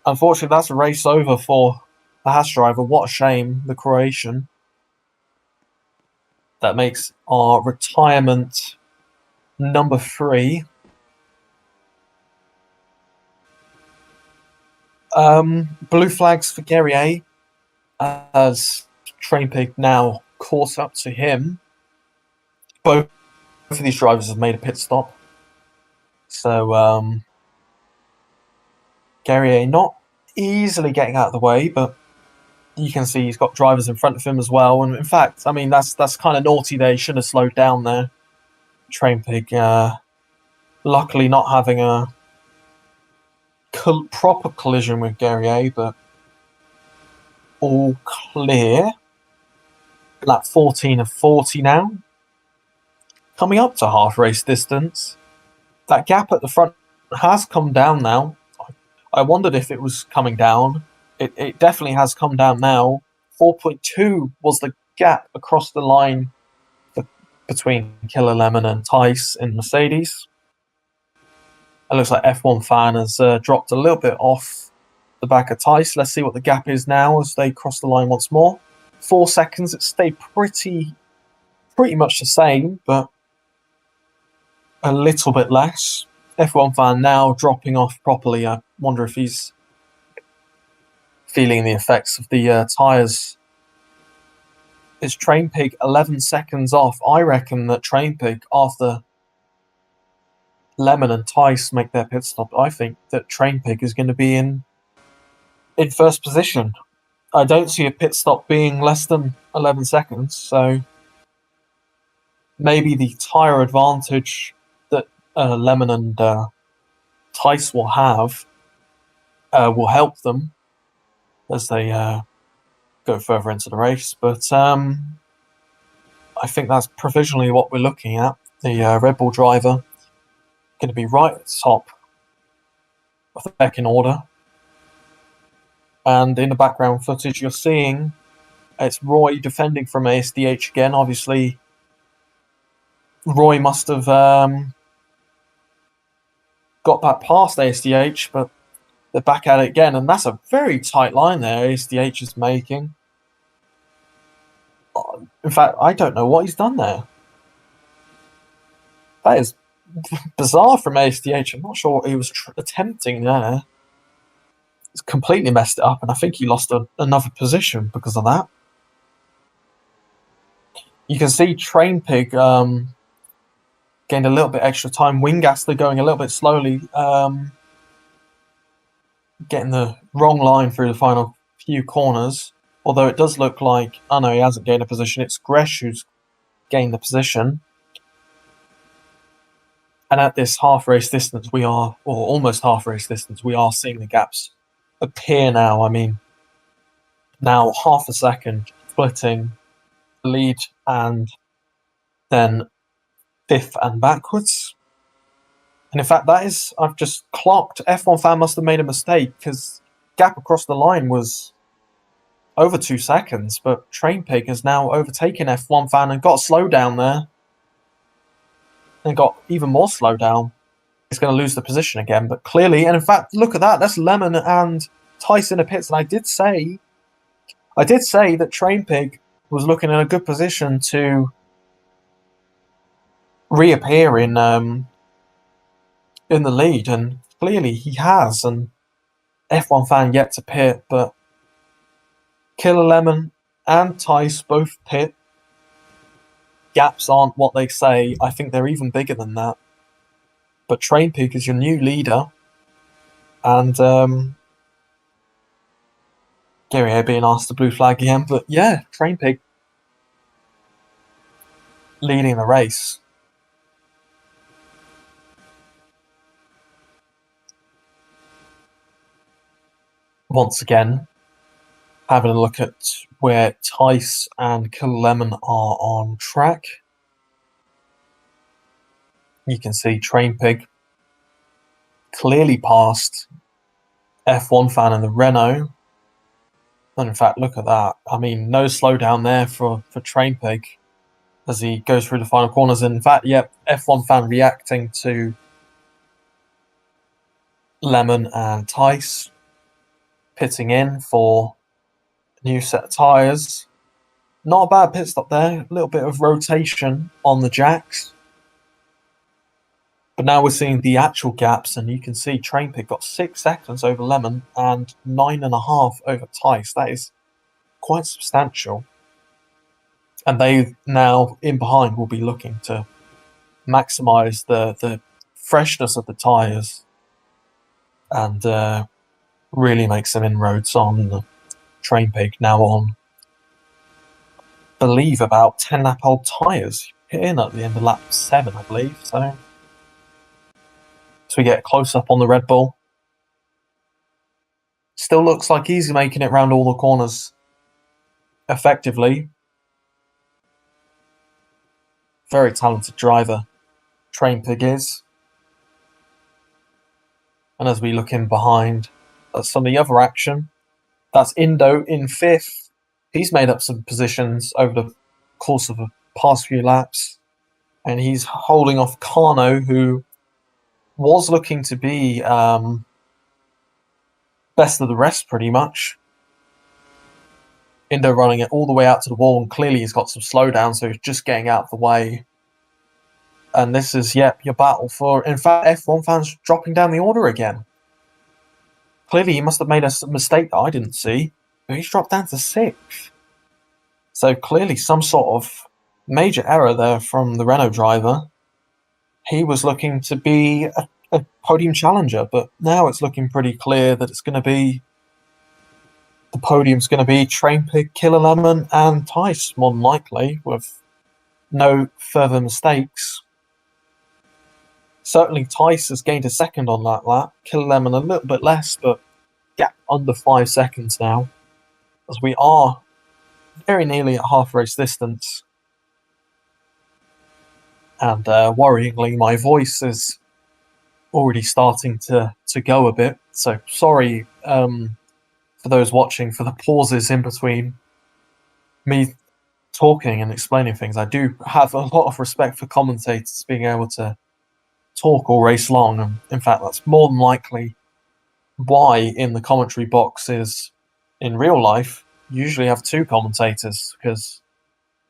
Unfortunately, that's a race over for the Haas driver. What a shame, the Croatian. That makes our retirement number 3. Blue flags for Guerrier as Train Pig now caught up to him. Both of these drivers have made a pit stop. So Guerrier not easily getting out of the way, but you can see he's got drivers in front of him as well. And in fact, I mean, that's kind of naughty there. He should have slowed down there. Train Pig, luckily not having a proper collision with Guerrier, but all clear. Lap 14 of 40 now. Coming up to half race distance. That gap at the front has come down now. I wondered if it was coming down. It definitely has come down now. 4.2 was the gap across the line between Killer Lemon and Tice in Mercedes. It looks like F1 Fan has dropped a little bit off the back of Tice. Let's see what the gap is now as they cross the line once more. 4 seconds. It stayed pretty much the same, but a little bit less. F1 Fan now dropping off properly. I wonder if he's feeling the effects of the tyres. Is Train Pig 11 seconds off? I reckon that Train Pig, after Lemon and Tice make their pit stop, I think that Train Pig is going to be in first position. I don't see a pit stop being less than 11 seconds, so maybe the tyre advantage that Lemon and Tice will have will help them as they go further into the race. But I think that's provisionally what we're looking at. The Red Bull driver going to be right at the top of the pecking order. And in the background footage, you're seeing it's Roy defending from ASDH again. Obviously, Roy must have got back past ASDH, but they're back at it again. And that's a very tight line there ASDH is making. In fact, I don't know what he's done there. That is bizarre from ASDH. I'm not sure what he was attempting there. It's completely messed it up, and I think he lost another position because of that. You can see Train Pig gained a little bit extra time. Wingastler going a little bit slowly, getting the wrong line through the final few corners. Although it does look like, oh no, he hasn't gained a position. It's Gresh who's gained the position. And at this half race distance, or almost half race distance, we are seeing the gaps appear now. I mean, now half a second splitting the lead and then fifth and backwards. And in fact, I've just clocked. F1 Fan must have made a mistake because gap across the line was over 2 seconds, but Train Pig has now overtaken F1 Fan and got a slowdown there. And got even more slowdown. He's going to lose the position again, but clearly, and in fact, look at that. That's Lemon and Tice in the pits. And I did say that Train Pig was looking in a good position to reappear in the lead, and clearly he has. And F1 Fan yet to pit, but Killer Lemon and Tice both pit. Gaps aren't what they say. I think they're even bigger than that. But Train Pig is your new leader. And Guerrier being asked to blue flag again. But yeah, Train Pig leading the race. Once again, having a look at where Tice and Killer Lemon are on track. You can see Train Pig clearly past F1 Fan and the Renault. And in fact, look at that. I mean, no slowdown there for Train Pig as he goes through the final corners. And in fact, yep, F1 Fan reacting to Lemon and Tice pitting in for a new set of tyres. Not a bad pit stop there. A little bit of rotation on the jacks. But now we're seeing the actual gaps, and you can see Train Pig got 6 seconds over Lemon and 9.5 over Tice. That is quite substantial. And they now, in behind, will be looking to maximise the freshness of the tyres and really make some inroads on the Train Pig, now on, I believe, about 10 lap old tyres. Hit in at the end of lap 7, I believe. So we get close up on the Red Bull. Still looks like he's making it round all the corners effectively. Very talented driver, Train Pig is. And as we look in behind at some of the other action, that's Indo in 5th. He's made up some positions over the course of the past few laps. And he's holding off Kano, who was looking to be best of the rest, pretty much. Indo running it all the way out to the wall, and clearly he's got some slowdown, so he's just getting out of the way. And this is, your battle for... In fact, F1 fans dropping down the order again. Clearly, he must have made a mistake that I didn't see, but he's dropped down to 6th. So clearly some sort of major error there from the Renault driver. He was looking to be a podium challenger, but now it's looking pretty clear that it's going to be... The podium's going to be Train Pig, Killer Lemon, and Tice, more than likely, with no further mistakes. Certainly Tice has gained a second on that lap. Killer Lemon a little bit less, but gap under 5 seconds now, as we are very nearly at half race distance. And worryingly, my voice is already starting to go a bit. So sorry for those watching for the pauses in between me talking and explaining things. I do have a lot of respect for commentators being able to talk all race long. And in fact, that's more than likely why in the commentary boxes in real life you usually have 2 commentators, because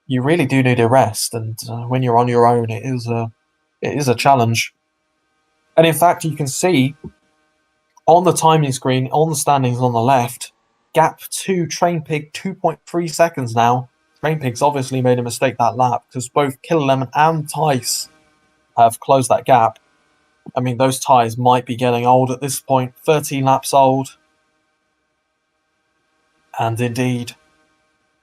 you really do need a rest, and when you're on your own, it is a challenge. And in fact, you can see on the timing screen, on the standings on the left, gap to Train Pig 2.3 seconds now. Train Pig's obviously made a mistake that lap, because both Killer Lemon and Tice have closed that gap. I mean, those tyres might be getting old at this point, 13 laps old. And indeed,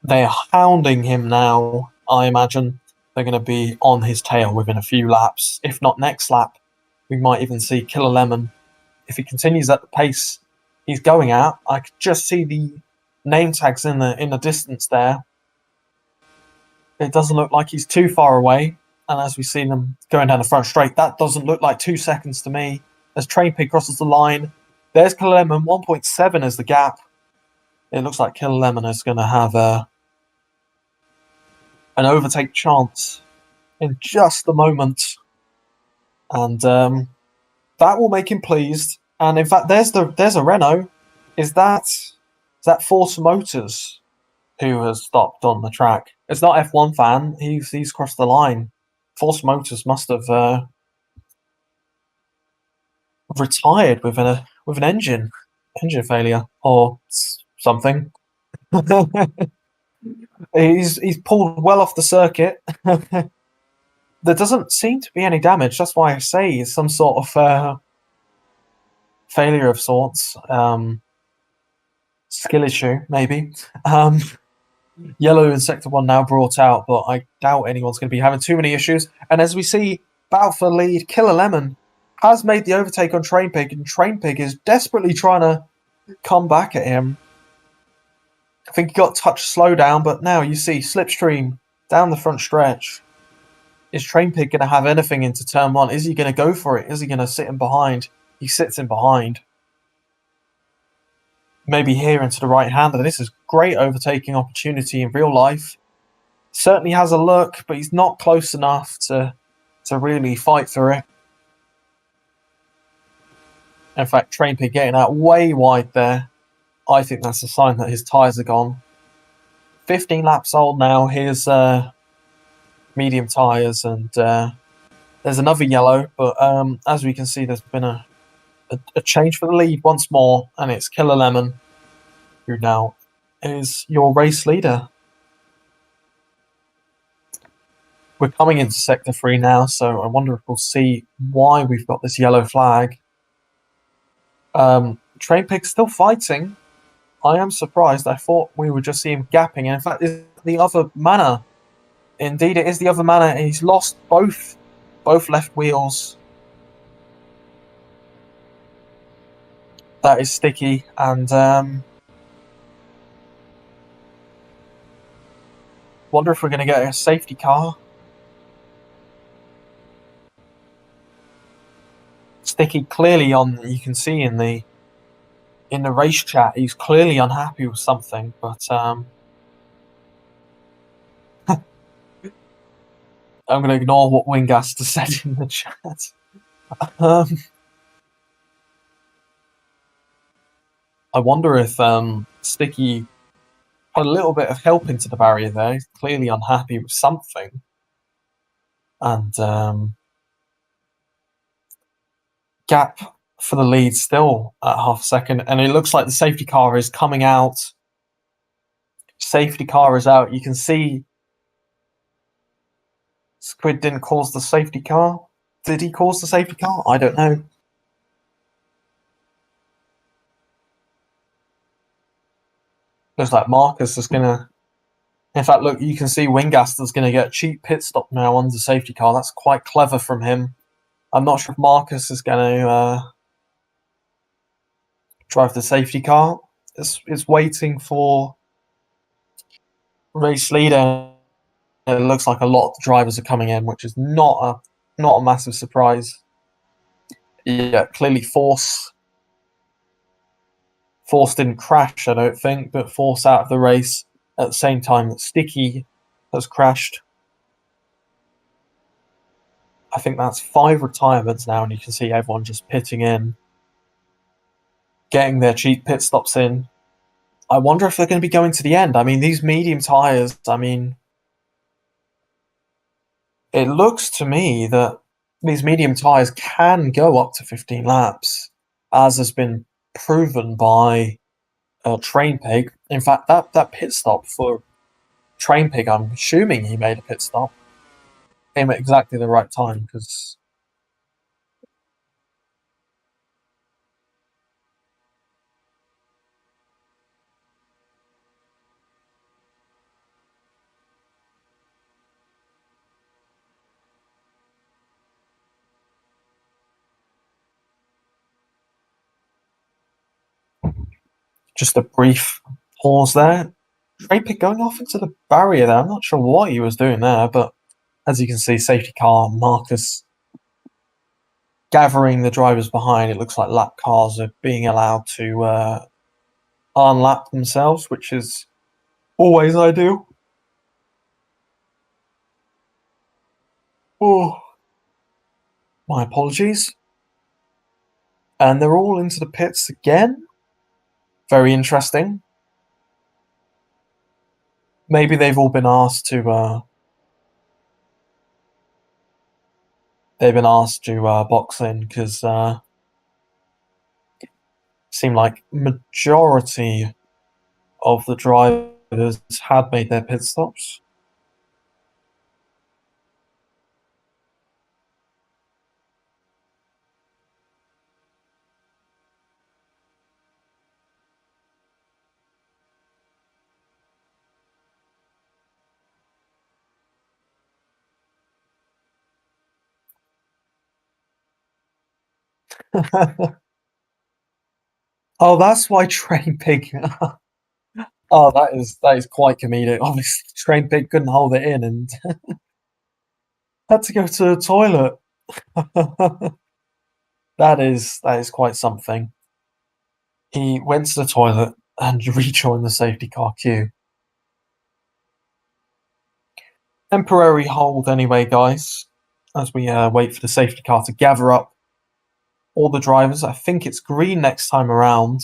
they are hounding him now. I imagine they're going to be on his tail within a few laps. If not next lap, we might even see Killer Lemon. If he continues at the pace he's going at, I could just see the name tags in the distance there. It doesn't look like he's too far away. And as we see them going down the front straight, that doesn't look like 2 seconds to me. As Train Pig crosses the line, there's Killer Lemon, 1.7 is the gap. It looks like Killer Lemon is going to have an overtake chance in just a moment. And that will make him pleased. And in fact, there's a Renault. Is that Force Motors who has stopped on the track? It's not F1 fan. He's crossed the line. Force Motors must have retired with an engine failure or something. He's pulled well off the circuit. There doesn't seem to be any damage. That's why I say it's some sort of failure of sorts. Skill issue, maybe. Yellow in Sector 1 now brought out, but I doubt anyone's going to be having too many issues. And as we see, battle for lead, Killer Lemon has made the overtake on Train Pig, and Train Pig is desperately trying to come back at him. I think he got touch slowdown, but now you see Slipstream down the front stretch. Is Train Pig going to have anything into turn 1? Is he going to go for it? Is he going to sit in behind? He sits in behind. Maybe here into the right-hander. This is great overtaking opportunity in real life. Certainly has a look, but he's not close enough to really fight for it. In fact, Train Pig getting out way wide there. I think that's a sign that his tyres are gone. 15 laps old now. Here's medium tyres, and they're There's another yellow, but as we can see, there's been a change for the lead once more, and it's Killer Lemon, who now is your race leader. We're coming into Sector 3 now, so I wonder if we'll see why we've got this yellow flag. Train Pig's still fighting. I am surprised. I thought we would just see him gapping, and in fact, it's the other manor. Indeed, it is the other manor. He's lost both left wheels. That is Sticky, and wonder if we're going to get a safety car. Sticky clearly on. You can see in the race chat, he's clearly unhappy with something, but I'm going to ignore what Wingast has said in the chat. I wonder if Sticky had a little bit of help into the barrier there. He's clearly unhappy with something. And gap for the lead still at half a second. And it looks like the safety car is coming out. Safety car is out. You can see Squid didn't cause the safety car. Did he cause the safety car? I don't know. Looks like Marcus is going to... In fact, look, you can see Wingaster's going to get a cheap pit stop now on the safety car. That's quite clever from him. I'm not sure if Marcus is going to drive the safety car. It's waiting for race leader. It looks like a lot of drivers are coming in, which is not a massive surprise. Yeah, clearly Force didn't crash, I don't think, but Force out of the race at the same time that Sticky has crashed. I think that's 5 retirements now, and you can see everyone just pitting in, getting their cheap pit stops in. I wonder if they're going to be going to the end. I mean, these medium tyres, I mean, it looks to me that these medium tyres can go up to 15 laps, as has been proven by Train Pig. In fact, that pit stop for Train Pig, I'm assuming he made a pit stop, came at exactly the right time, because just a brief pause there. Train Pig going off into the barrier there. I'm not sure what he was doing there, but as you can see, safety car, Marcus gathering the drivers behind. It looks like lap cars are being allowed to unlap themselves, which is always ideal. Oh, my apologies. And they're all into the pits again. Very interesting. Maybe they've all been asked to box in, because seemed like majority of the drivers had made their pit stops. Oh, that's why Train Pig. Oh, that is quite comedic. Obviously, Train Pig couldn't hold it in and had to go to the toilet. That is quite something. He went to the toilet and rejoined the safety car queue. Temporary hold anyway, guys, as we wait for the safety car to gather up all the drivers. I think it's green next time around.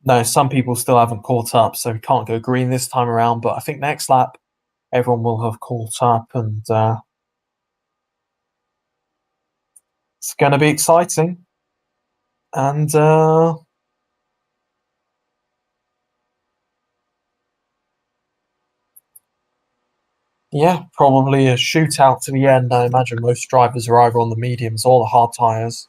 No, some people still haven't caught up, so we can't go green this time around, but I think next lap everyone will have caught up, and It's going to be exciting. And yeah, probably a shootout to the end. I imagine most drivers are either on the mediums or the hard tyres.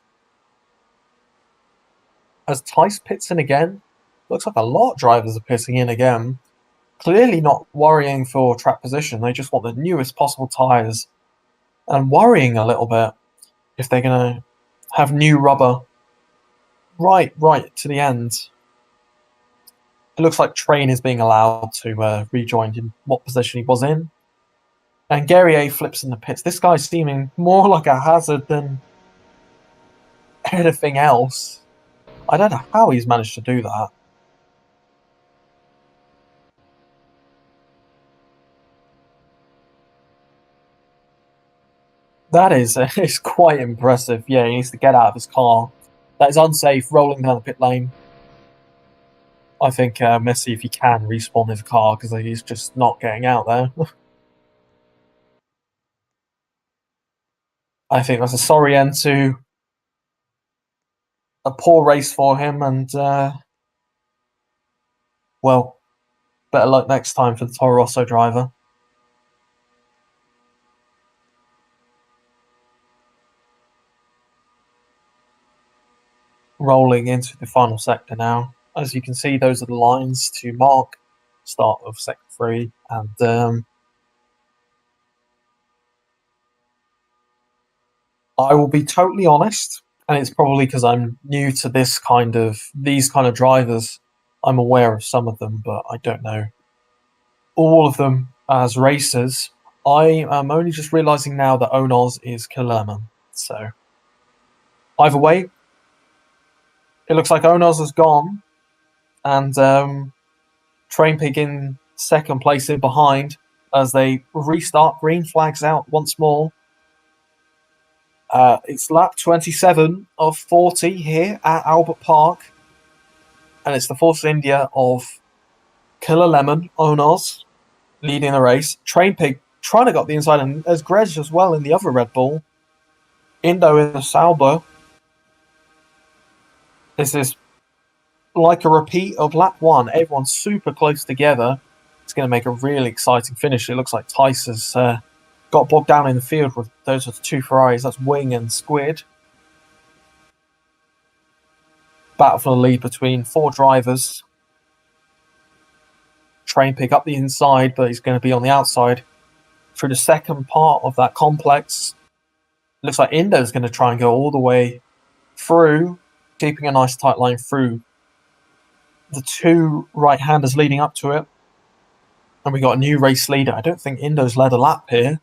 As Tice pits in again, looks like a lot of drivers are pitting in again. Clearly not worrying for track position. They just want the newest possible tyres. And worrying a little bit if they're going to have new rubber right to the end. It looks like Train is being allowed to rejoin in what position he was in. And Guerrier flips in the pits. This guy's seeming more like a hazard than anything else. I don't know how he's managed to do that. That is it's quite impressive. Yeah, he needs to get out of his car. That is unsafe, rolling down the pit lane. I think Messi, if he can, respawn his car because he's just not getting out there. I think that's a sorry end to a poor race for him, and well, better luck next time for the Toro Rosso driver. Rolling into the final sector now. As you can see, those are the lines to mark start of sector 3, and I will be totally honest, and it's probably because I'm new to these kind of drivers. I'm aware of some of them, but I don't know all of them as racers. I am only just realizing now that Onoz is Killerman. So either way, it looks like Onoz has gone, and Train Pig in second place in behind as they restart. Green flags out once more. It's lap 27 of 40 here at Albert Park, and it's the Force India of Killer Lemon, Onoz, leading the race. Train Pig trying to get the inside, and there's Greg as well in the other Red Bull. Indo in the Sauber. This is like a repeat of lap 1. Everyone's super close together. It's going to make a really exciting finish. It looks like Tice has got bogged down in the field with those are the two Ferraris. That's Wing and Squid. Battle for the lead between 4 drivers. Train Pig up the inside, but he's going to be on the outside through the second part of that complex. Looks like Indo's going to try and go all the way through, keeping a nice tight line through the 2 right-handers leading up to it. And we got a new race leader. I don't think Indo's led a lap here.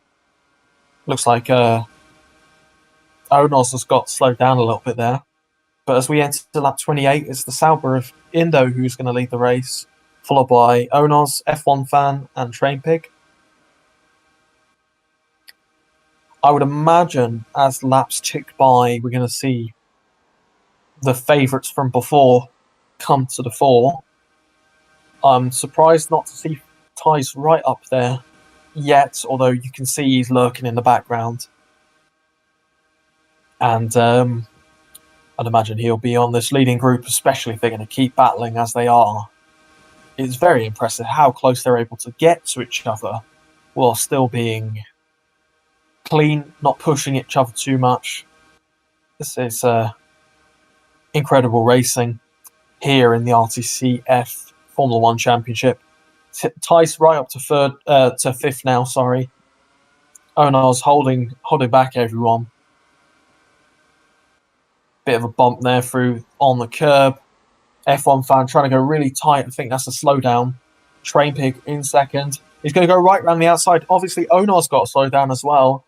Looks like Onos has got slowed down a little bit there. But as we enter lap 28, it's the Sauber of Indo who's going to lead the race, followed by Onos, F1 Fan, and Train Pig. I would imagine as laps tick by, we're going to see the favourites from before come to the fore. I'm surprised not to see Ty's right up there yet, although you can see he's lurking in the background. And I'd imagine he'll be on this leading group, especially if they're going to keep battling as they are. It's very impressive how close they're able to get to each other while still being clean, not pushing each other too much. This is incredible racing here in the RTCF Formula 1 Championship. Tice right up to 5th now, sorry. Onoz holding back everyone. Bit of a bump there through on the curb. F1 Fan trying to go really tight. I think that's a slowdown. Train Pig in second. He's going to go right around the outside. Obviously, Onoz got a slowdown as well.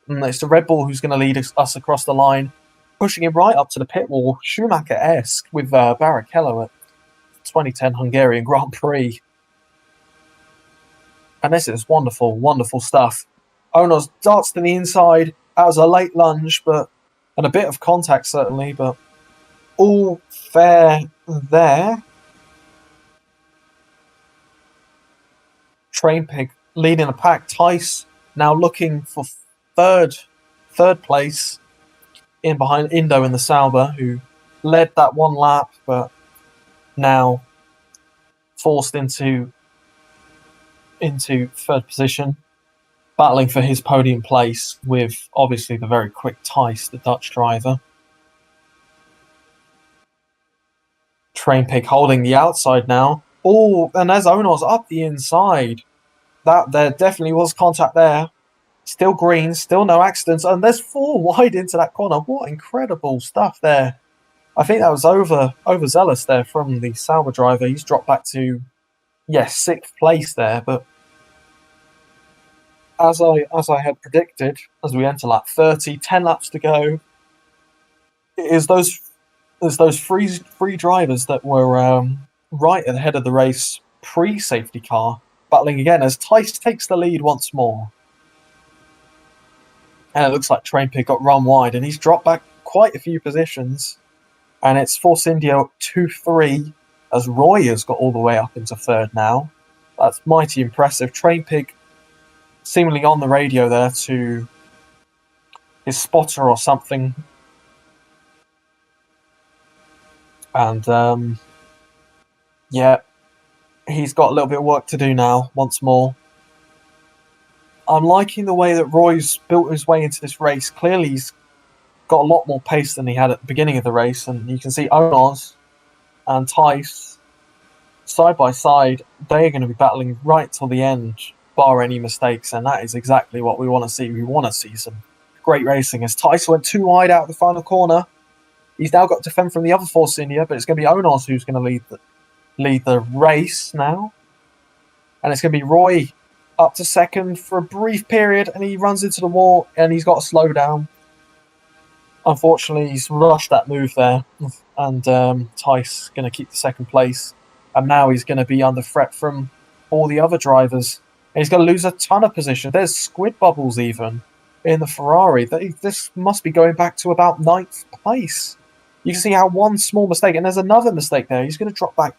And it's the Red Bull who's going to lead us across the line, pushing him right up to the pit wall. Schumacher-esque with Barrichello at 2010 Hungarian Grand Prix. And this is wonderful, wonderful stuff. Onoz darts to the inside. That was a late lunge, and a bit of contact certainly, but all fair there. Train Pig leading the pack. Tice now looking for third place. in behind Indo in the Sauber, who led that one lap, but now forced into third position, battling for his podium place with obviously the very quick Thijs, the Dutch driver. Train Pig holding the outside now. Oh, and there's Onos up the inside. That there definitely was contact there. Still green, still no accidents, and there's 4 wide into that corner. What incredible stuff there. I think that was overzealous there from the Sauber driver. He's dropped back to, 6th place there, but as I had predicted, as we enter lap 30, 10 laps to go, it is those three drivers that were right at the head of the race pre-safety car, battling again as Thijs takes the lead once more. And it looks like Train Pig got run wide, and he's dropped back quite a few positions. And it's Force India 2-3, as Roy has got all the way up into third now. That's mighty impressive. Train Pig seemingly on the radio there to his spotter or something. And, he's got a little bit of work to do now, once more. I'm liking the way that Roy's built his way into this race. Clearly, he's got a lot more pace than he had at the beginning of the race, and you can see Onos and Thijs side by side. They are going to be battling right till the end, bar any mistakes, and that is exactly what we want to see. We want to see some great racing. As Thijs went too wide out of the final corner, he's now got to defend from the other Force India, but it's going to be Onos who's going to lead the race now, and it's going to be Roy up to second for a brief period, and he runs into the wall, and he's got to slow down. Unfortunately, he's rushed that move there, and Thijs going to keep the second place, and now he's going to be under threat from all the other drivers, and he's going to lose a ton of position. There's squid bubbles even in the Ferrari. This must be going back to about 9th place. You can see how one small mistake, and there's another mistake there. He's going to drop back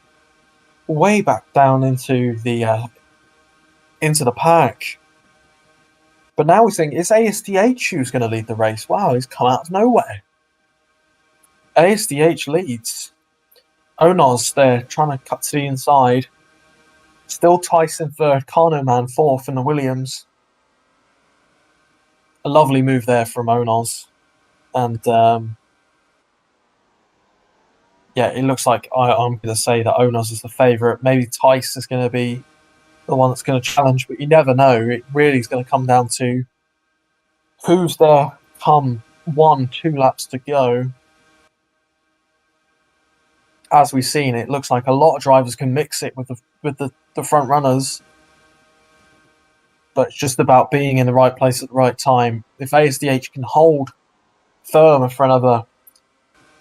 way back down into the pack. But now we're saying it's ASDH who's going to lead the race. Wow, he's come out of nowhere. ASDH leads. Onos there trying to cut to the inside. Still Tyson third, Kano Man fourth in the Williams. A lovely move there from Onos. And it looks like I'm going to say that Onos is the favourite. Maybe Thijs is going to be the one that's going to challenge, but you never know. It really is going to come down to who's there come 1-2 laps to go. As we've seen, it looks like a lot of drivers can mix it with the front runners, but it's just about being in the right place at the right time. If ASDH can hold firm for another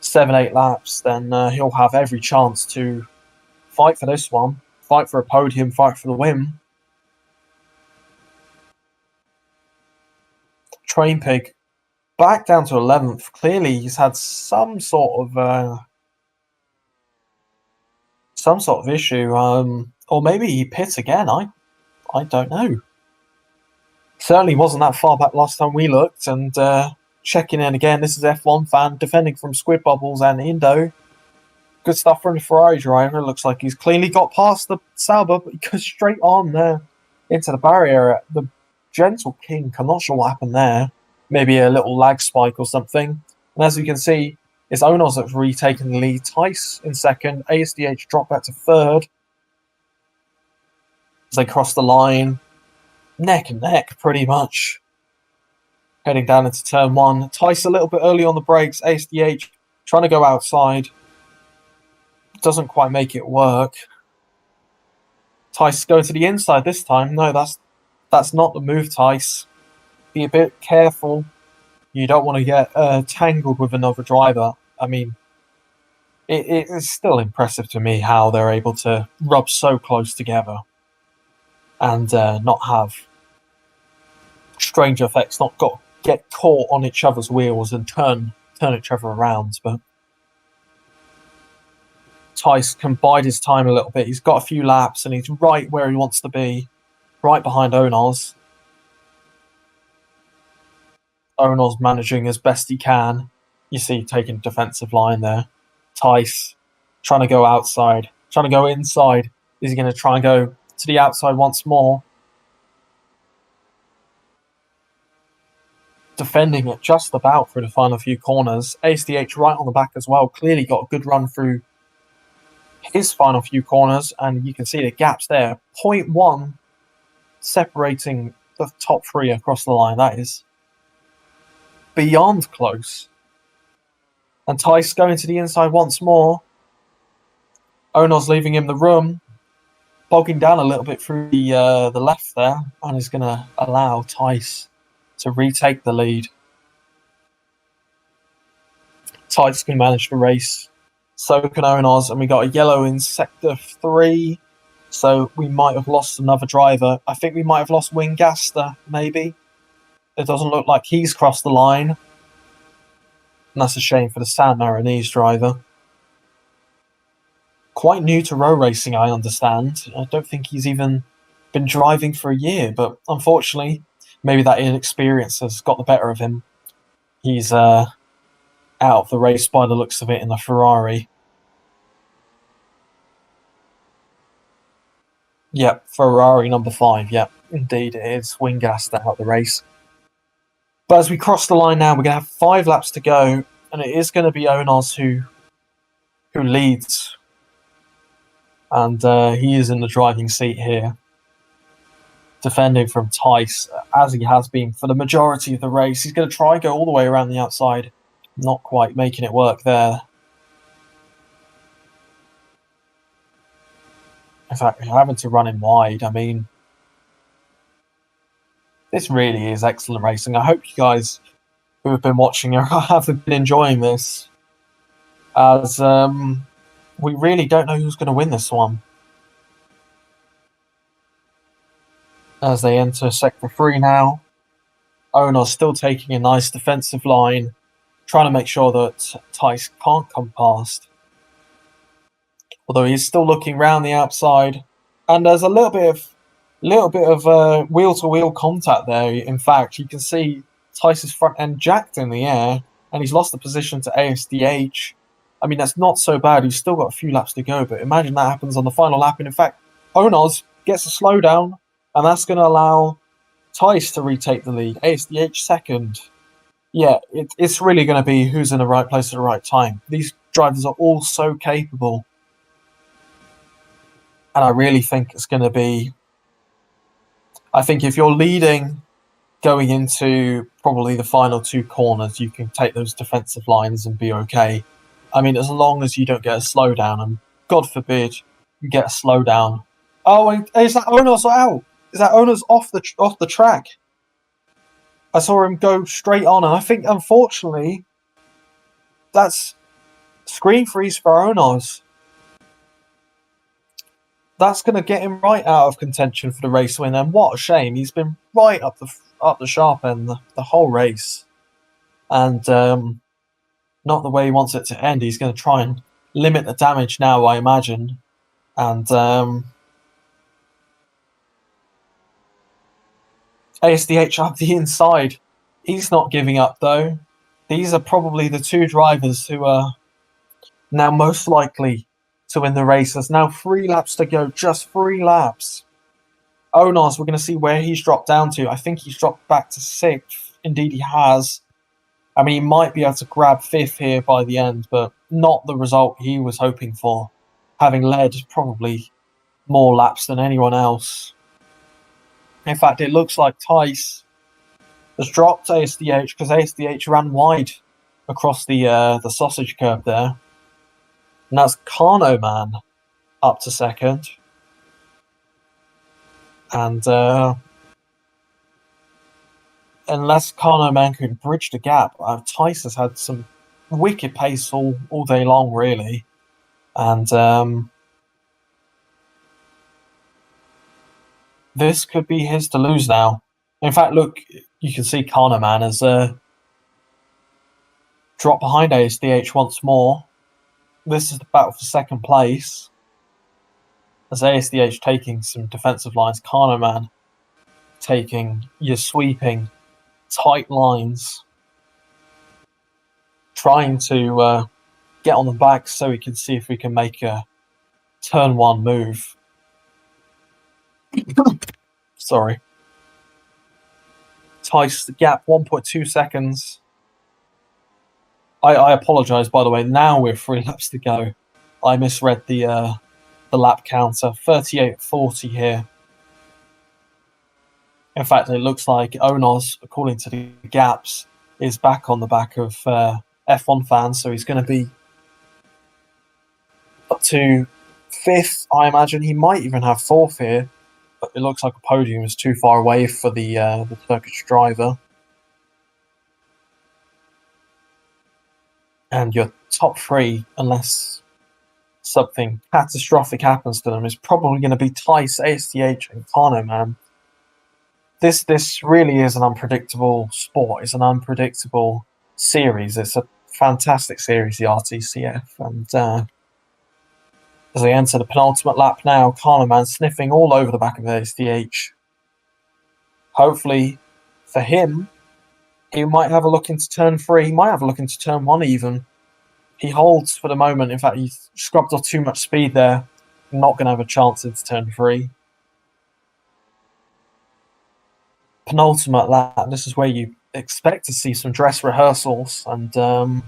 7-8 laps, then he'll have every chance to fight for this one. Fight for a podium, fight for the win. Train Pig back down to 11th. Clearly, he's had some sort of issue, or maybe he pit again. I don't know. Certainly wasn't that far back last time we looked. And checking in again. This is F1 fan defending from Squid Bubbles and Indo. Good stuff from the Ferrari driver. Looks like he's cleanly got past the Sauber, but he goes straight on there into the barrier. The Gentle King, I'm not sure what happened there. Maybe a little lag spike or something. And as you can see, it's Onos that's retaken the lead. Thijs in second. ASDH dropped back to third. As they cross the line, neck and neck pretty much. Heading down into turn one. Thijs a little bit early on the brakes. ASDH trying to go outside. Doesn't quite make it work. Thijs going to the inside this time. No, that's not the move, Thijs. Be a bit careful. You don't want to get tangled with another driver. I mean, it is still impressive to me how they're able to rub so close together and not have strange effects, not get caught on each other's wheels and turn each other around. But Thijs can bide his time a little bit. He's got a few laps and he's right where he wants to be, right behind Onos. Onos managing as best he can. you see taking defensive line there. Tice trying to go outside, trying to go inside. Is he going to try and go to the outside once more? Defending it just about through the final few corners. ASDH right on the back as well. Clearly got a good run through his final few corners, and you can see the gaps there. 0.1 separating the top three across the line. That is beyond close. And Tice going to the inside once more. Onos leaving him the room, bogging down a little bit through the left there, and is going to allow Tice to retake the lead. Tice can manage the race. So can Onos, and we got a yellow in sector 3. So we might have lost another driver. I think we might have lost Wingaster, maybe. It doesn't look like he's crossed the line. And that's a shame for the San Marinese driver. Quite new to row racing, I understand. I don't think he's even been driving for a year, but unfortunately, maybe that inexperience has got the better of him. He's out of the race by the looks of it in the Ferrari. Yep, Ferrari number 5. Yep, indeed it is. Wingaster out of the race. But as we cross the line now, we're going to have 5 laps to go, and it is going to be Onos who leads. And he is in the driving seat here, defending from Tice, as he has been for the majority of the race. He's going to try and go all the way around the outside. Not quite making it work there. In fact, having to run him wide. I mean, this really is excellent racing. I hope you guys who have been watching have been enjoying this, as we really don't know who's going to win this one. As they enter sector 3 now, Onos still taking a nice defensive line, trying to make sure that Tice can't come past. Although he's still looking round the outside, and there's a little bit of wheel-to-wheel contact there. In fact, you can see Tice's front end jacked in the air, and he's lost the position to ASDH. I mean, that's not so bad. He's still got a few laps to go, but imagine that happens on the final lap. And in fact, Onos gets a slowdown, and that's going to allow Tice to retake the lead. ASDH second. Yeah, it's really going to be who's in the right place at the right time. These drivers are all so capable. And I really think it's going to be... I think if you're leading going into probably the final 2 corners, you can take those defensive lines and be okay. I mean, as long as you don't get a slowdown, and God forbid you get a slowdown. Oh, is that Onos out? Is that Onos off the track? I saw him go straight on, and I think, unfortunately, that's screen freeze for Onos. That's going to get him right out of contention for the race win, and what a shame. He's been right up the sharp end the whole race, and not the way he wants it to end. He's going to try and limit the damage now, I imagine, and ASDH up the inside. He's not giving up, though. These are probably the 2 drivers who are now most likely to win the race. There's now 3 laps to go, just 3 laps. Onos, we're going to see where he's dropped down to. I think he's dropped back to 6th. Indeed, he has. I mean, he might be able to grab 5th here by the end, but not the result he was hoping for, having led probably more laps than anyone else. In fact, it looks like Tice has dropped ASDH because ASDH ran wide across the sausage curb there. And that's Carno Man up to 2nd. And unless Carno Man could bridge the gap, Tice has had some wicked pace all day long, really. And this could be his to lose now. In fact, look, you can see Carno Man has dropped behind ASDH once more. This is the battle for 2nd place. As ASDH taking some defensive lines, Carno Man taking your sweeping, tight lines. trying to get on the back so we can see if we can make a turn one move. Sorry. Tice the gap 1.2 seconds. I apologise, by the way. Now we're 3 laps to go. I misread the lap counter. 38.40 here. In fact, it looks like Onos, according to the gaps, is back on the back of F1 fans, so he's going to be up to 5th. I imagine he might even have 4th here, but it looks like a podium is too far away for the Turkish driver. And your top 3, unless something catastrophic happens to them, is probably going to be Tice, ASTH, and Kano, man. This really is an unpredictable sport. It's an unpredictable series. It's a fantastic series, the RTCF. And as they enter the penultimate lap now, Kano, man, sniffing all over the back of ASTH. Hopefully, for him, he might have a look into turn 3. He might have a look into turn 1 even. He holds for the moment. In fact, he's scrubbed off too much speed there. Not going to have a chance into turn 3. Penultimate lap. This is where you expect to see some dress rehearsals. And I'm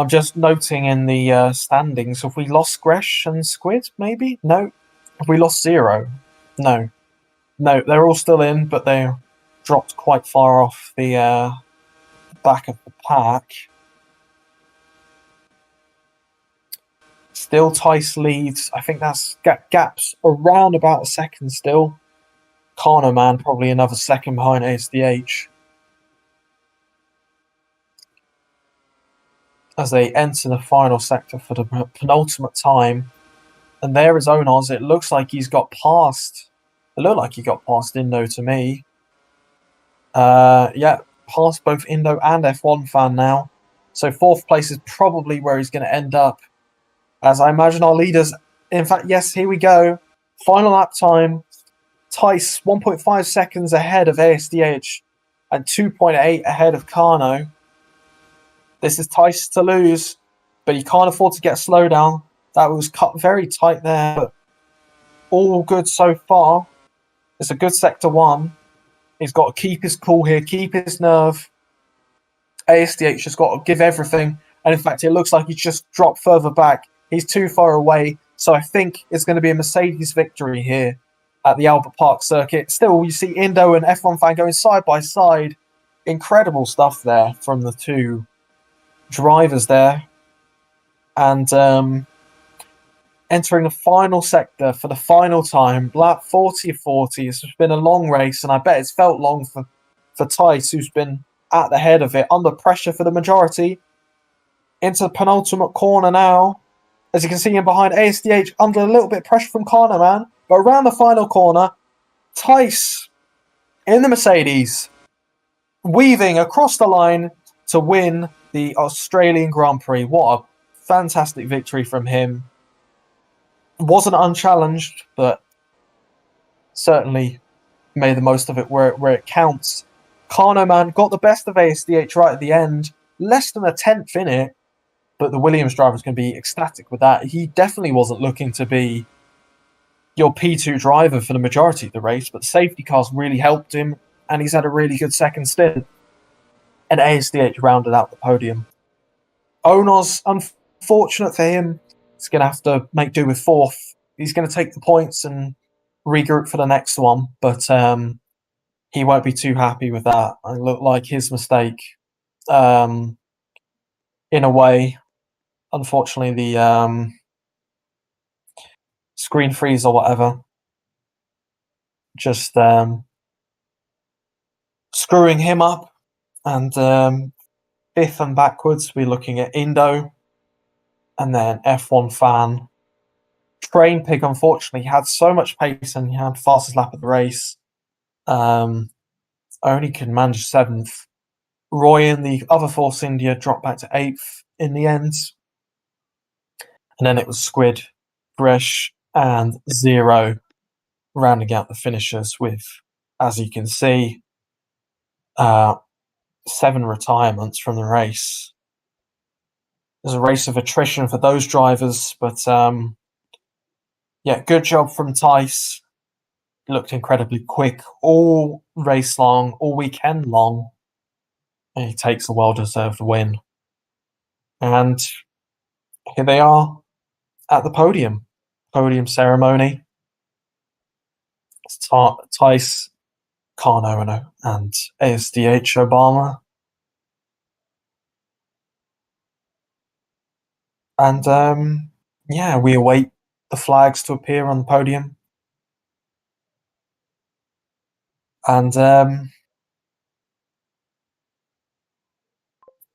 just noting in the standings, have we lost Gresh and Squid, maybe? No. Have we lost Zero? No. No, they're all still in, but they're dropped quite far off the back of the pack. Still Tice leads. I think that's gaps around about a second still. Kano, man, probably another second behind ASDH. As they enter the final sector for the penultimate time. And there is Onos. It looks like he's got past. It looked like he got past Indo to me. Yeah, past both Indo and F1 fan now. So 4th place is probably where he's going to end up. As I imagine our leaders. In fact, yes, here we go. Final lap time. Tice 1.5 seconds ahead of ASDH and 2.8 ahead of Kano. This is Tice to lose, but he can't afford to get a slowdown. That was cut very tight there, but all good so far. It's a good sector 1. He's got to keep his cool here, keep his nerve. ASDH has got to give everything. And in fact, it looks like he's just dropped further back. He's too far away. So I think it's going to be a Mercedes victory here at the Albert Park circuit. Still, you see Indo and F1 fan going side by side. Incredible stuff there from the 2 drivers there. And entering the final sector for the final time, lap 40 of 40. It's been a long race, and I bet it's felt long for Tice, who's been at the head of it, under pressure for the majority. Into the penultimate corner now. As you can see him behind ASDH, under a little bit of pressure from Kano, man. But around the final corner, Tice in the Mercedes, weaving across the line to win the Australian Grand Prix. What a fantastic victory from him. Wasn't unchallenged, but certainly made the most of it where it counts. Kano, man, got the best of ASDH right at the end. Less than a 10th in it. But the Williams driver is going to be ecstatic with that. He definitely wasn't looking to be your P2 driver for the majority of the race, but the safety cars really helped him, and he's had a really good second stint. And ASDH rounded out the podium. Onos, unfortunate for him, he's going to have to make do with 4th. He's going to take the points and regroup for the next one, but he won't be too happy with that. It looked like his mistake, in a way. Unfortunately, the screen freeze or whatever just screwing him up. And 5th and backwards, we're looking at Indo and then F1 fan. Train Pig, unfortunately, had so much pace and he had fastest lap of the race. Only could manage 7th. Roy in the other Force India dropped back to 8th in the end. And then it was Squid, Gresh, and Zero rounding out the finishers with, as you can see, 7 retirements from the race. There's a race of attrition for those drivers, but yeah, good job from Tice. Looked incredibly quick all race long, all weekend long, and he takes a well-deserved win. And here they are at the podium ceremony. It's Tice, Carno, and ASDH Obama. And yeah, we await the flags to appear on the podium. And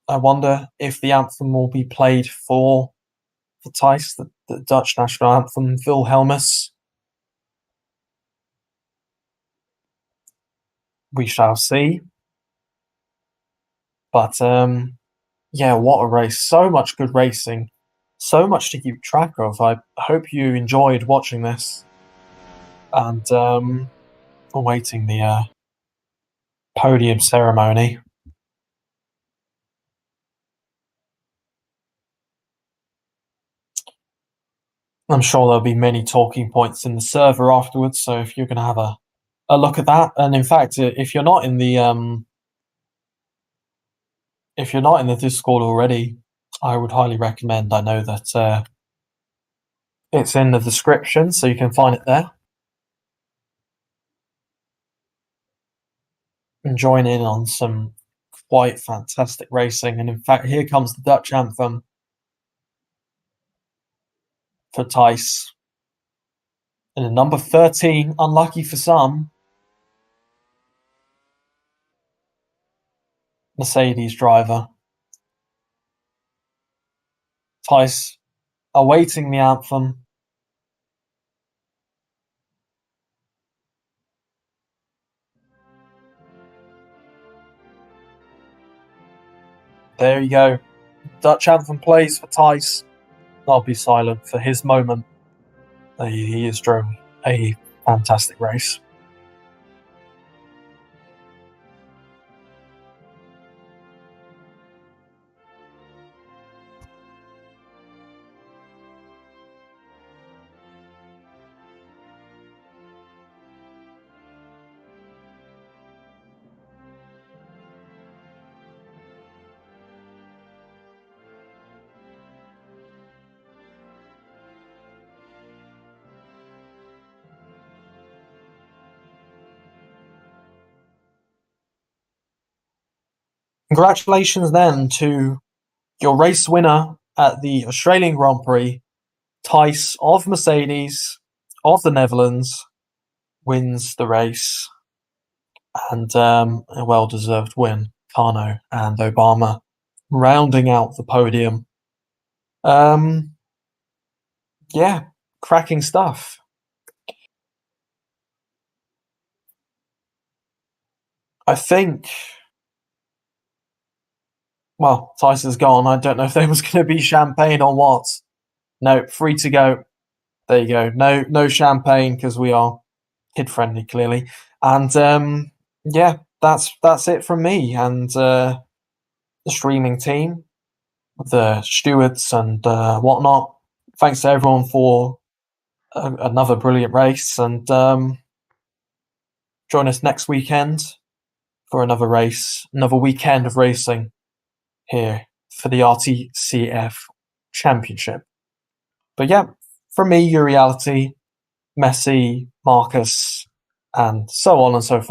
I wonder if the anthem will be played for Tice, the Dutch national anthem, Wilhelmus. We shall see. But yeah, what a race. So much good racing. So much to keep track of. I hope you enjoyed watching this. And awaiting the podium ceremony. I'm sure there'll be many talking points in the server afterwards, so if you're going to have a look at that, and in fact, if you're not in the Discord already, I would highly recommend. I know that it's in the description, so you can find it there. And join in on some quite fantastic racing. And in fact, here comes the Dutch anthem for Tice. And in number 13, unlucky for some, Mercedes driver. Tice awaiting the anthem. There you go. Dutch anthem plays for Tice. I'll be silent for his moment. He has driven a fantastic race. Congratulations then to your race winner at the Australian Grand Prix, Tice of Mercedes of the Netherlands, wins the race. And a well-deserved win. Carno and Obama rounding out the podium. Yeah, cracking stuff. I think, well, Tyson's gone. I don't know if there was going to be champagne or what. No, free to go. There you go. No champagne because we are kid friendly, clearly. And yeah, that's it from me and the streaming team, the stewards and whatnot. Thanks to everyone for another brilliant race, and join us next weekend for another race, another weekend of racing here for the RTCF Championship. But yeah, from me, your reality, Messi, Marcus, and so on and so forth.